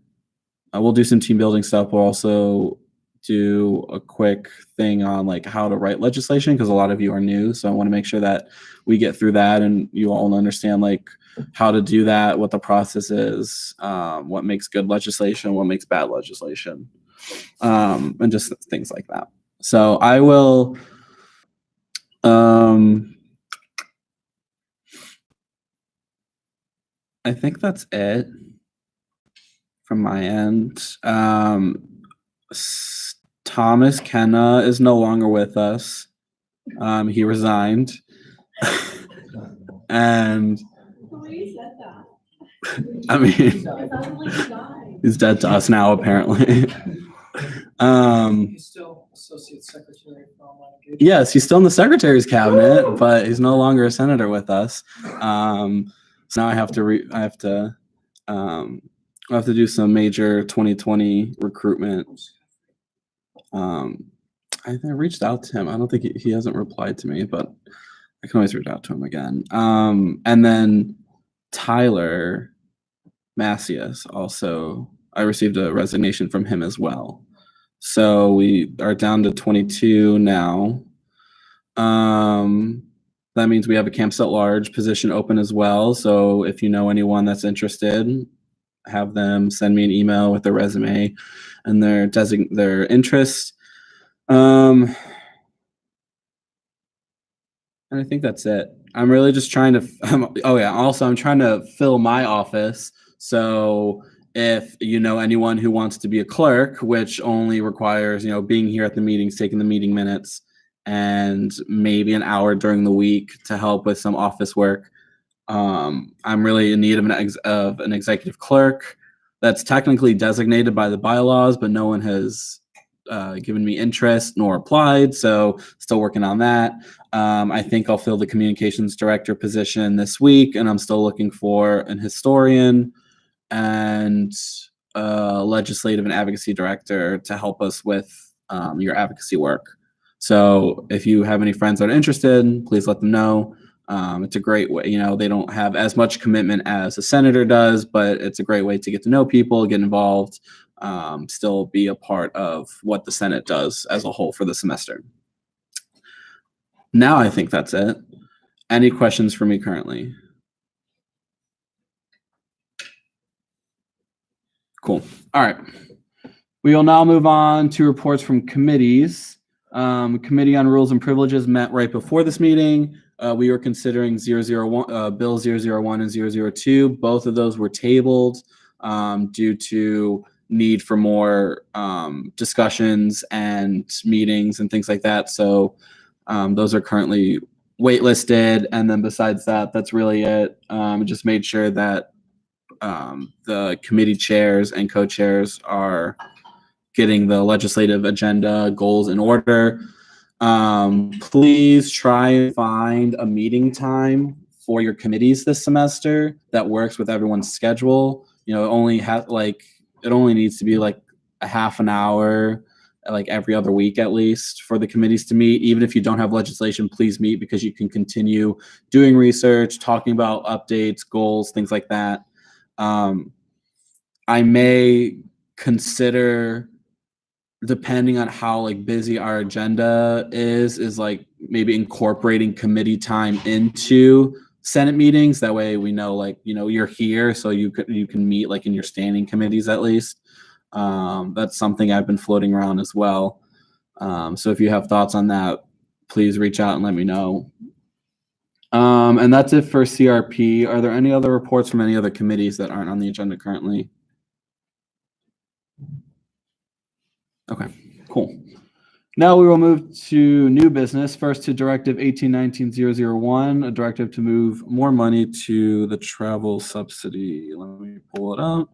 we'll do some team building stuff. We'll also do a quick thing on like how to write legislation, because a lot of you are new. So I want to make sure that we get through that and you all understand like how to do that, what the process is, what makes good legislation, what makes bad legislation, and just things like that. So I will, I think that's it from my end. Thomas Kenna is no longer with us. He resigned. And I mean, he's dead to us now, apparently. He's still Associate Secretary for Online Engagement. Yes, he's still in the Secretary's cabinet, but he's no longer a senator with us. So now I have to do some major 2020 recruitment. I reached out to him. I don't think he hasn't replied to me, but I can always reach out to him again. And then Tyler Macias also, I received a resignation from him as well. So we are down to 22 now. That means we have a campus at large position open as well. So if you know anyone that's interested, have them send me an email with their resume and their interest. And I think that's it. I'm really just trying to, oh yeah, also I'm trying to fill my office. So if you know anyone who wants to be a clerk, which only requires, being here at the meetings, taking the meeting minutes, and maybe an hour during the week to help with some office work. I'm really in need of an executive clerk that's technically designated by the bylaws, but no one has given me interest nor applied. So still working on that. I think I'll fill the communications director position this week, and I'm still looking for an historian and legislative and advocacy director to help us with your advocacy work. So if you have any friends that are interested, please let them know. It's a great way, they don't have as much commitment as a senator does, but it's a great way to get to know people, get involved, still be a part of what the Senate does as a whole for the semester. Now I think that's it. Any questions for me currently? Cool. All right. We will now move on to reports from committees. Committee on Rules and Privileges met right before this meeting. We were considering Bill 001 and 002. Both of those were tabled due to need for more discussions and meetings and things like that. So those are currently waitlisted. And then besides that, that's really it. Just made sure that the committee chairs and co-chairs are getting the legislative agenda goals in order. Please try and find a meeting time for your committees this semester that works with everyone's schedule. It only needs to be like a half an hour, like every other week at least, for the committees to meet. Even if you don't have legislation, please meet, because you can continue doing research, talking about updates, goals, things like that. I may consider, depending on how busy our agenda is like maybe incorporating committee time into Senate meetings. That way we know you're here, so you can meet in your standing committees at least. That's something I've been floating around as well. So if you have thoughts on that, please reach out and let me know. And that's it for CRP. Are there any other reports from any other committees that aren't on the agenda currently? Okay, cool. Now we will move to new business. First to Directive 1819-001, a directive to move more money to the travel subsidy. Let me pull it up.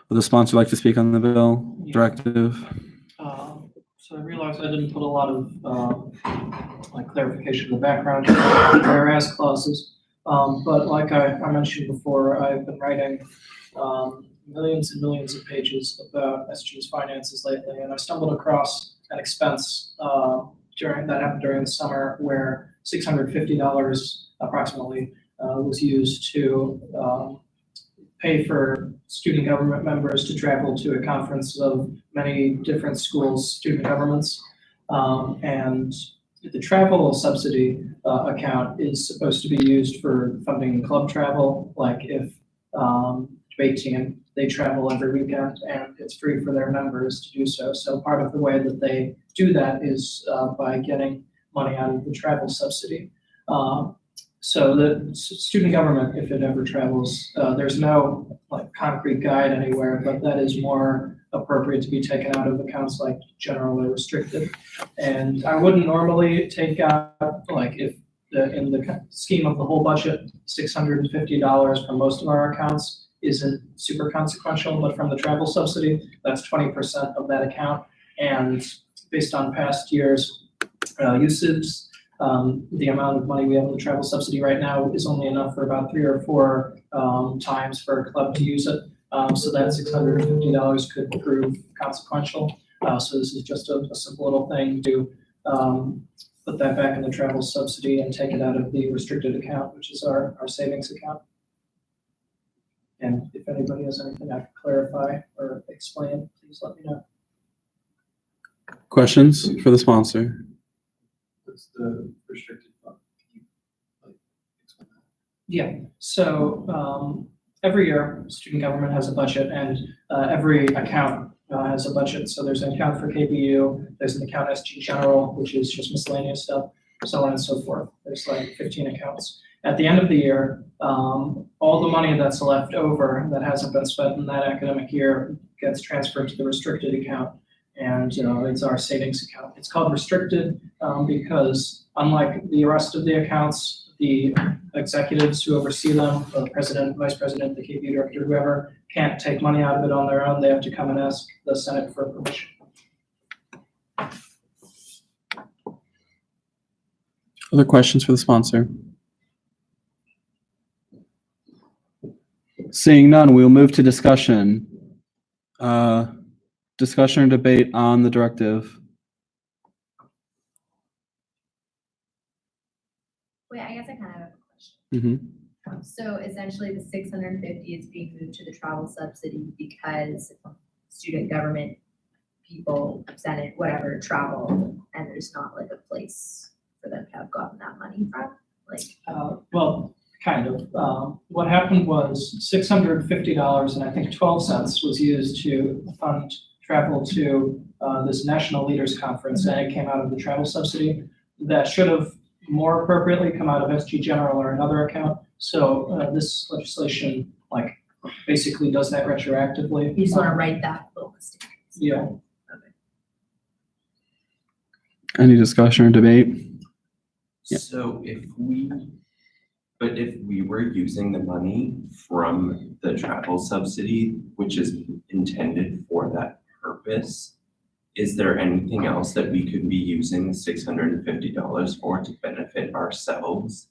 Would the sponsor like to speak on the bill directive? So I realized I didn't put a lot of clarification in the background, whereas clauses. But like I mentioned before, I've been writing millions and millions of pages about SG's finances lately, and I stumbled across an expense that happened during the summer where $650 approximately was used to pay for student government members to travel to a conference of many different schools' student governments. And the travel subsidy account is supposed to be used for funding club travel, like if debate team, they travel every weekend and it's free for their members to do so. So part of the way that they do that is by getting money out of the travel subsidy. So the student government, if it ever travels, there's no concrete guide anywhere, but that is more appropriate to be taken out of accounts like general or restricted. And I wouldn't normally take out, if in the scheme of the whole budget, $650 from most of our accounts isn't super consequential, but from the travel subsidy, that's 20% of that account. And based on past years' usage, the amount of money we have in the travel subsidy right now is only enough for about 3 or 4 times for a club to use it. So that $650 could prove consequential. So this is just a simple little thing to put that back in the travel subsidy and take it out of the restricted account, which is our savings account. And if anybody has anything I can clarify or explain, please let me know. Questions for the sponsor? What's the restricted fund? Yeah, so every year, student government has a budget, and every account has a budget. So there's an account for KBU, there's an account SG General, which is just miscellaneous stuff, so on and so forth. There's like 15 accounts. At the end of the year, all the money that's left over that hasn't been spent in that academic year gets transferred to the restricted account, and it's our savings account. It's called restricted because unlike the rest of the accounts, the executives who oversee them, the president, vice president, the KBU director, whoever, can't take money out of it on their own. They have to come and ask the Senate for permission. Other questions for the sponsor? Seeing none, we will move to discussion. Discussion or debate on the directive. Wait, I guess I kind of have a question. Mm-hmm. So essentially the 650 is being moved to the travel subsidy because student government people, Senate, whatever, travel, and there's not like a place for them to have gotten that money from, like. Well, kind of. What happened was $650 and I think 12 cents was used to fund travel to this National Leaders Conference, and it came out of the travel subsidy. That should have more appropriately come out of SG General or another account. So this legislation like basically does that retroactively. You just want to write that little mistake. Yeah. Any discussion or debate? Yeah. So if we were using the money from the travel subsidy, which is intended for that purpose, is there anything else that we could be using the $650 for to benefit ourselves?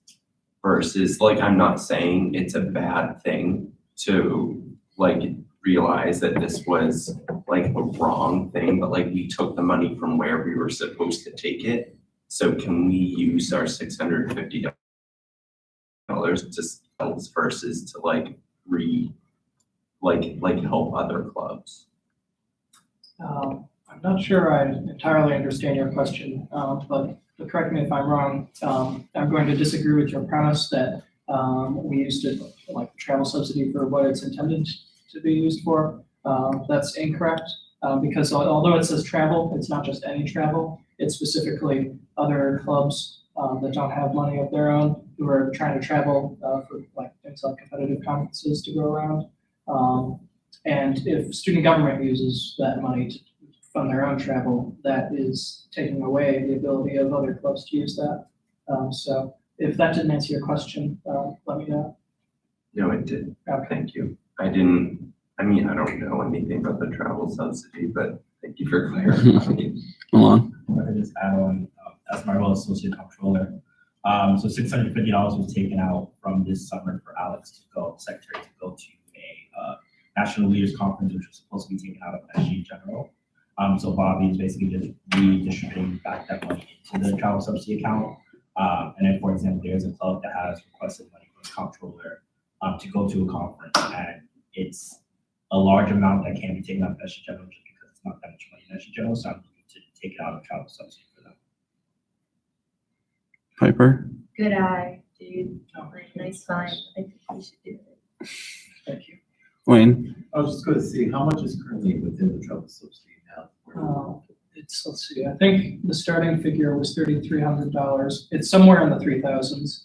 Versus, like, I'm not saying it's a bad thing to like realize that this was like a wrong thing, but like we took the money from where we were supposed to take it. So can we use our $650 to sales versus to like help other clubs? I'm not sure I entirely understand your question, but correct me if I'm wrong. I'm going to disagree with your premise that we used it like the travel subsidy for what it's intended to be used for. That's incorrect because although it says travel, it's not just any travel. It's specifically other clubs that don't have money of their own who are trying to travel for like things like competitive conferences to go around. And if student government uses that money to fund their own travel, that is taking away the ability of other clubs to use that. So if that didn't answer your question, let me know. No, it did. Okay. Thank you. I don't know anything about the travel subsidy, but thank you for clarifying. Hold on. I could just add on, as my role as associate comptroller. So $650 was taken out from this summer for Alex to go, secretary to go to a National Leaders Conference, which was supposed to be taken out of SG General. So Bobby is basically just redistributing back that money into the travel subsidy account. And then, for example, there's a club that has requested money from the comptroller to go to a conference, and it's a large amount that can be taken out of SG General just because it's not that much money in SG General. So I'm looking to take it out of travel subsidy for them. Piper? Good eye, dude. Nice find. I think we should do it. Thank you. Wayne? I was just going to see how much is currently within the travel subsidy now. Let's see, I think the starting figure was $3,300. It's somewhere in the 3,000s.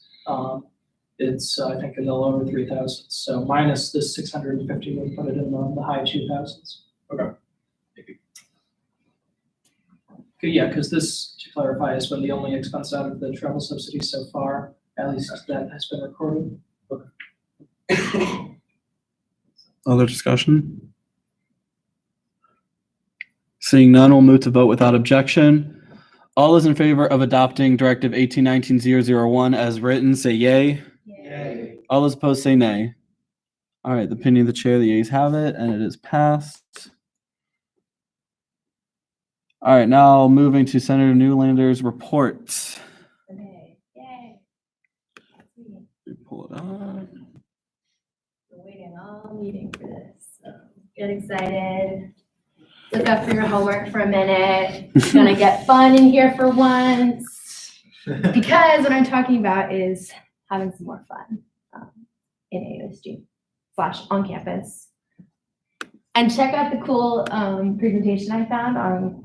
It's, I think, in the lower 3,000s. So minus this 650, we put it in the high 2,000s. Okay. Okay, yeah, because this, to clarify, has been the only expense out of the travel subsidy so far, at least that has been recorded. Other discussion? Seeing none, we'll move to vote without objection. All those in favor of adopting Directive 1819-001 as written, say yay. Yay. All those opposed, say nay. All right, the opinion of the chair, the yeas have it, and it is passed. All right, now moving to Senator Newlander's report. Okay. Yay. Let me pull it up. We're waiting all meeting for this, so get excited. Look up for your homework for a minute. It's gonna get fun in here for once. Because what I'm talking about is having some more fun in AOSG. on campus. And check out the cool presentation I found on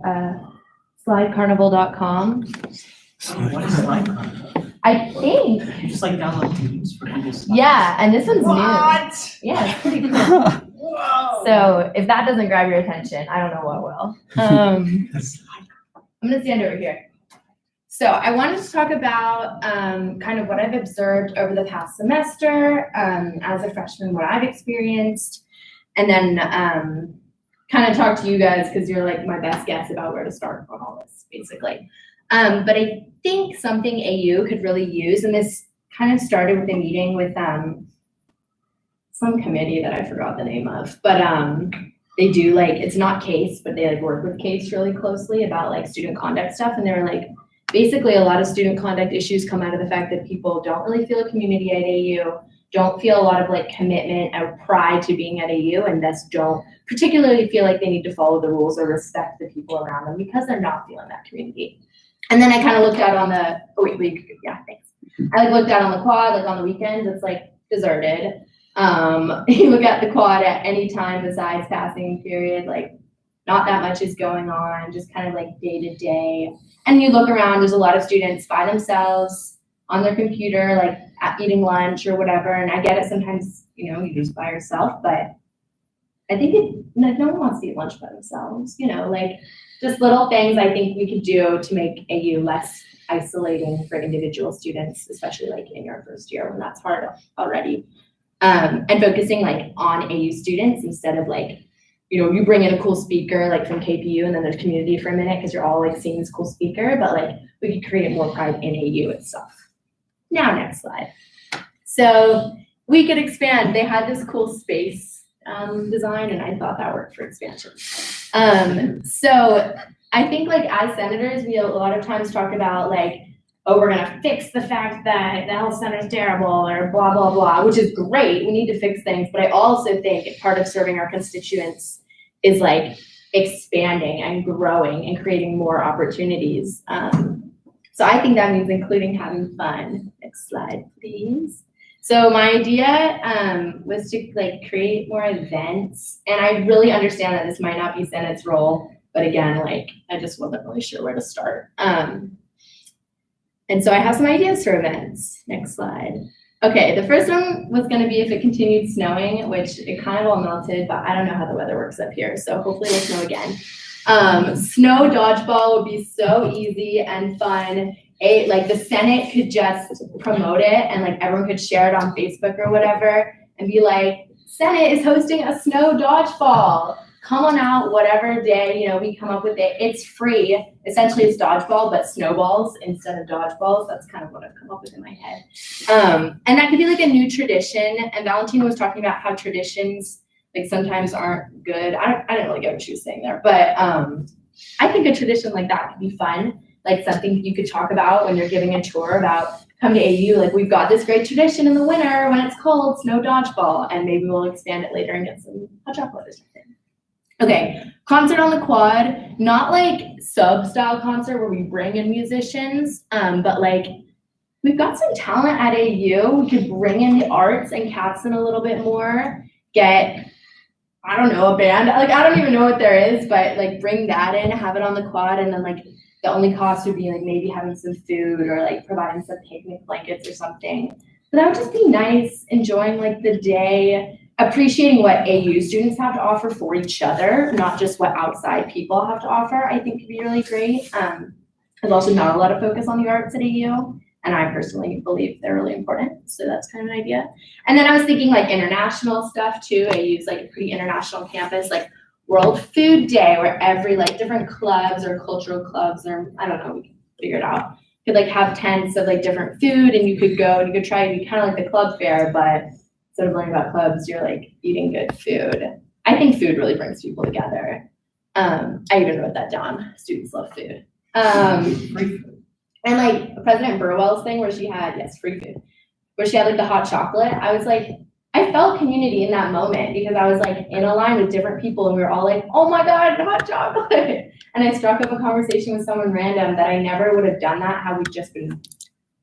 slidecarnival.com. What is Slide Carnival? I think, You just like download themes for Google Slides? yeah, and this one's new. What? Yeah, it's pretty cool. Whoa. So if that doesn't grab your attention, I don't know what will. I'm gonna stand over here. So I wanted to talk about kind of what I've observed over the past semester as a freshman, what I've experienced, and then kind of talk to you guys because you're like my best guess about where to start on all this, basically. But I think something AU could really use, and this kind of started with a meeting with some committee that I forgot the name of, but they do like, it's not CASE, but they like work with CASE really closely about like student conduct stuff, and they're like, basically a lot of student conduct issues come out of the fact that people don't really feel a community at AU, don't feel a lot of like commitment or pride to being at AU, and thus don't particularly feel like they need to follow the rules or respect the people around them because they're not feeling that community. And then I kind of looked out on the, thanks. I like looked out on the quad, like on the weekends, it's like deserted. You look at the quad at any time besides passing period, like not that much is going on, just kind of like day to day. And you look around, there's a lot of students by themselves on their computer, like eating lunch or whatever. And I get it sometimes, you know, you're just by yourself, but I think like no one wants to eat lunch by themselves, you know, like just little things I think we could do to make AU less isolating for individual students, especially like in your first year when that's hard already. And focusing like on AU students instead of like, you know, you bring in a cool speaker like from KPU and then there's community for a minute because you're all like seeing this cool speaker, but like we could create more pride in AU itself. Now, next slide. So we could expand. They had this cool space design and I thought that worked for expansion. So I think like as senators, we a lot of times talk about like, oh, we're gonna fix the fact that the health center is terrible or blah, blah, blah, which is great. We need to fix things. But I also think part of serving our constituents is like expanding and growing and creating more opportunities. So I think that means including having fun. Next slide, please. So my idea was to like create more events. And I really understand that this might not be Senate's role, but again, like I just wasn't really sure where to start. And so I have some ideas for events. Next slide. Okay, the first one was gonna be if it continued snowing, which it kind of all melted, but I don't know how the weather works up here, so hopefully it'll snow again. Snow dodgeball would be so easy and fun. Like the Senate could just promote it and like everyone could share it on Facebook or whatever and be like, Senate is hosting a snow dodgeball. Come on out, whatever day, you know, we come up with it. It's free. Essentially it's dodgeball, but snowballs instead of dodgeballs. That's kind of what I've come up with in my head. And that could be like a new tradition. And Valentina was talking about how traditions like sometimes aren't good. I didn't really get what she was saying there, but I think a tradition like that could be fun. Like something you could talk about when you're giving a tour about come to AU, like we've got this great tradition in the winter when it's cold, snow dodgeball, and maybe we'll expand it later and get some hot chocolate or something. Okay, concert on the quad, not like sub-style concert where we bring in musicians, but like we've got some talent at AU. We could bring in the arts and Katzen a little bit more, get, I don't know, a band. Like I don't even know what there is, but like bring that in, have it on the quad, and then like the only cost would be like maybe having some food or like providing some picnic blankets or something. But that would just be nice, enjoying like the day, appreciating what AU students have to offer for each other, not just what outside people have to offer, I think could be really great. There's also not a lot of focus on the arts at AU, and I personally believe they're really important, so that's kind of an idea. And then I was thinking like international stuff too. AU's like a pretty international campus, like World Food Day, where every like different clubs or cultural clubs or I don't know, we can figure it out, could like have tents of like different food and you could go and you could try to be kind of like the club fair, but instead of learning about clubs, you're like eating good food. I think food really brings people together. I even wrote that down. Students love food. Free food. And like President Burwell's thing where she had, yes, free food, where she had like the hot chocolate. I was like, I felt community in that moment because I was like in a line with different people and we were all like, oh my God, hot chocolate. And I struck up a conversation with someone random that I never would have done that had we just been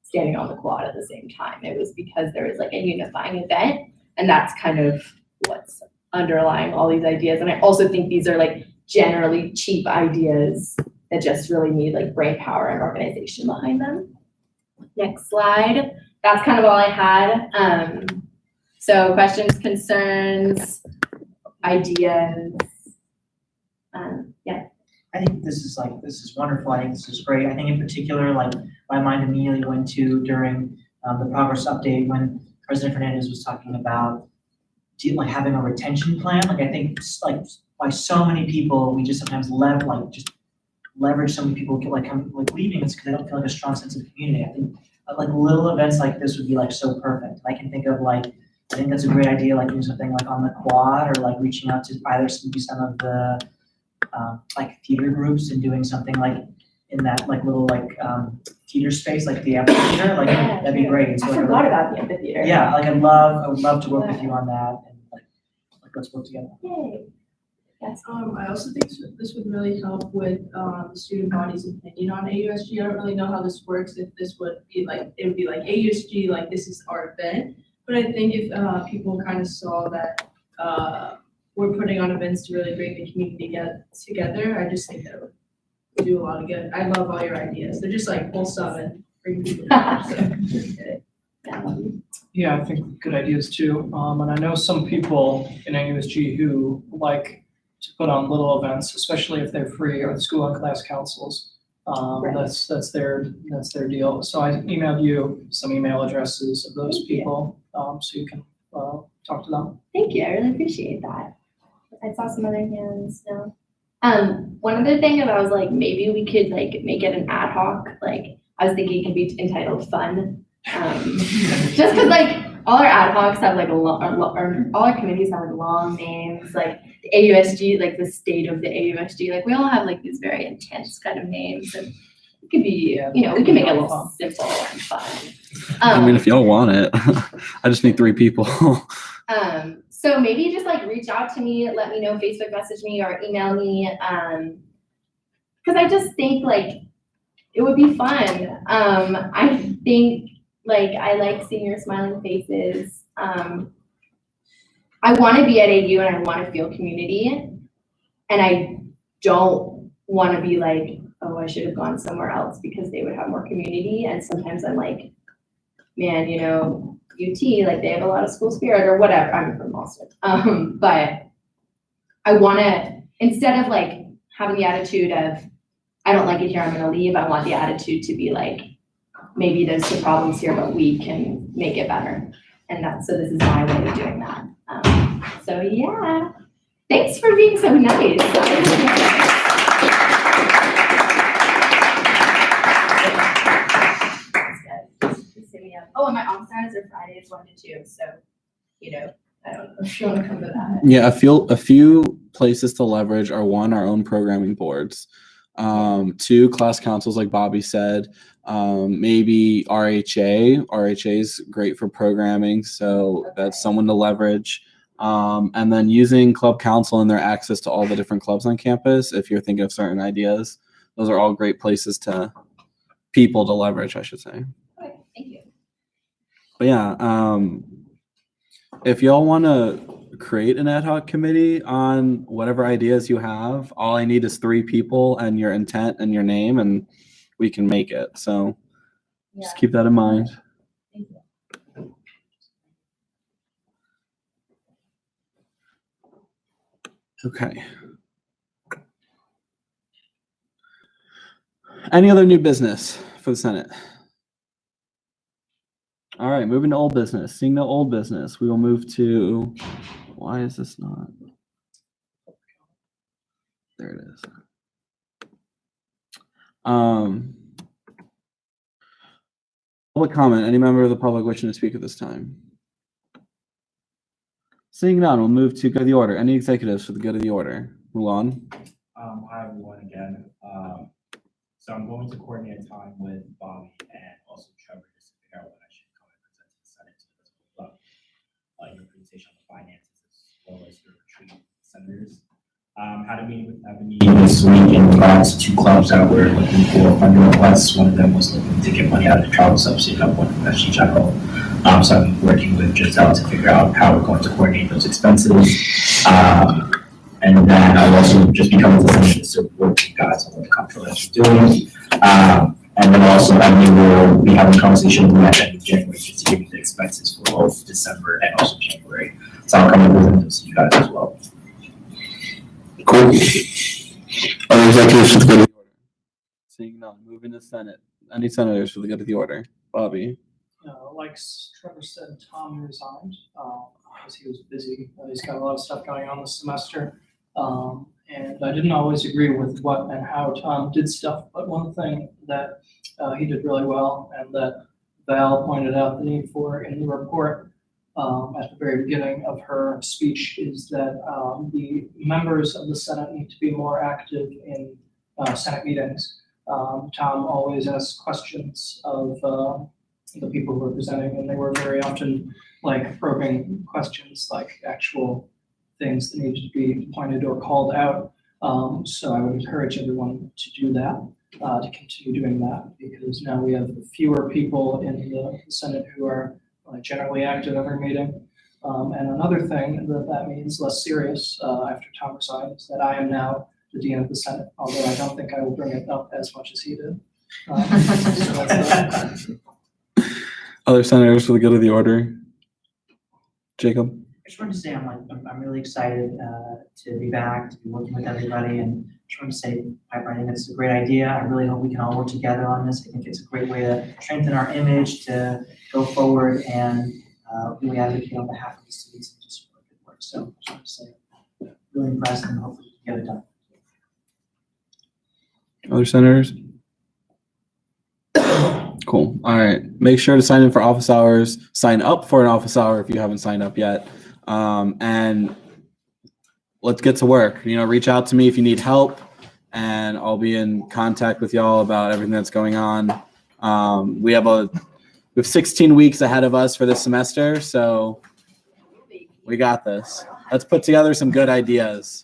standing on the quad at the same time. It was because there was like a unifying event, and that's kind of what's underlying all these ideas. And I also think these are like generally cheap ideas that just really need like brain power and organization behind them. Next slide. That's kind of all I had. So questions, concerns, ideas. Yeah. I think this is wonderful. I think this is great. I think in particular, like my mind immediately went to during the progress update when President Fernandez was talking about like having a retention plan. Like I think like by so many people, we just sometimes leverage so many people like leaving us because they don't feel like a strong sense of community. I think like little events like this would be like so perfect. I can think of like, I think that's a great idea, like doing something like on the quad or like reaching out to either some of the like theater groups and doing something like in that like little like theater space, like the amphitheater, like that'd be great. So, I forgot about the amphitheater. Yeah, like I would love to work with you on that and like let's work together. Yay. Yes. I also think this would really help with the student body's opinion on AUSG. I don't really know how this works, if this would be like, it would be like AUSG, like this is our event. But I think if people kind of saw that we're putting on events to really bring the community together, I just think that would do a lot of good. I love all your ideas. They're just like wholesome and bring people together. Yeah, I think good ideas too. And I know some people in AUSG who like to put on little events, especially if they're free, or the school and class councils. Right. That's their deal. So I emailed you some email addresses of those people, so you can talk to them. Thank you. I really appreciate that. I saw some other hands. No. One other thing that I was like, maybe we could like make it an ad hoc. Like I was thinking it could be entitled "Fun," just because like all our ad hocs have like all our committees have like long names. Like the AUSG, like the state of the AUSG. Like we all have like these very intense kind of names, and it could be we can make it a little simple and fun. I mean, if y'all want it, I just need 3 people. So maybe just like reach out to me, let me know, Facebook message me or email me. Cause I just think like it would be fun. I think like I like seeing your smiling faces. I want to be at AU and I want to feel community. And I don't want to be like, oh, I should have gone somewhere else because they would have more community. And sometimes I'm like, man, UT, like they have a lot of school spirit or whatever. I'm from Boston. But I want to, instead of like having the attitude of, I don't like it here, I'm going to leave. I want the attitude to be like, maybe there's some problems here, but we can make it better. And so this is my way of doing that. So yeah, thanks for being so nice. Oh, and my off Saturdays are Fridays 1 to 2. So, I don't know if you want to come to that. Yeah, a few places to leverage are 1, our own programming boards. 2, class councils, like Bobby said. Maybe RHA. RHA is great for programming, so that's someone to leverage. And then using club council and their access to all the different clubs on campus. If you're thinking of certain ideas, those are all great places people to leverage, I should say. Okay, thank you. But yeah, if y'all want to create an ad hoc committee on whatever ideas you have, all I need is 3 people and your intent and your name, and we can make it. So just keep that in mind. Thank you. Okay. Any other new business for the Senate? All right, moving to old business. Seeing no old business, we will move to, why is this not? There it is. Public comment. Any member of the public wishing to speak at this time? Seeing none, we'll move to good of the order. Any executives for the good of the order? Mulan? Hi, everyone, again. So I'm going to coordinate a time with Bobby and also Trevor just to figure out when I should come and present to the Senate to your presentation on the finances as well as your retreat senators. Had a meeting with Ebony this week in regards to 2 clubs that were looking for funding requests. One of them was looking to get money out of the travel subsidy, and one from SG General. So I'm working with Giselle to figure out how we're going to coordinate those expenses. And then I've also just become a just to work with you guys on what the comptroller is doing. And then also, we will be having conversations at the end of January just to give you the expenses for both December and also January. So I'll come over and see you guys as well. Cool. Other executives for the good of the order? Seeing none, moving to Senate. Any senators for the good of the order? Bobby? Like Trevor said, Tom resigned because he was busy. He's got a lot of stuff going on this semester. And I didn't always agree with what and how Tom did stuff, but one thing that he did really well and that Val pointed out the need for in the report at the very beginning of her speech is that the members of the Senate need to be more active in Senate meetings. Tom always asks questions of the people who are presenting, and they were very often like probing questions, like actual things that need to be pointed or called out. So I would encourage everyone to do that, to continue doing that, because now we have fewer people in the Senate who are generally active every meeting. And another thing that means less serious after Tom resigned is that I am now the dean of the Senate, although I don't think I will bring it up as much as he did. So that's Other senators for the good of the order? Jacob? I just wanted to say I'm really excited to be back, to be working with everybody, and just wanted to say, Piper, I think it's a great idea. I really hope we can all work together on this. I think it's a great way to strengthen our image, to go forward and really advocate on behalf of the students and just really good work. So I just wanted to say, really impressed and hopefully we can get it done. Other senators? Cool. All right. Make sure to sign in for office hours. Sign up for an office hour if you haven't signed up yet. And let's get to work. Reach out to me if you need help, and I'll be in contact with y'all about everything that's going on. We have 16 weeks ahead of us for this semester, so we got this. Let's put together some good ideas.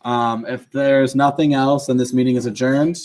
If there's nothing else, then this meeting is adjourned.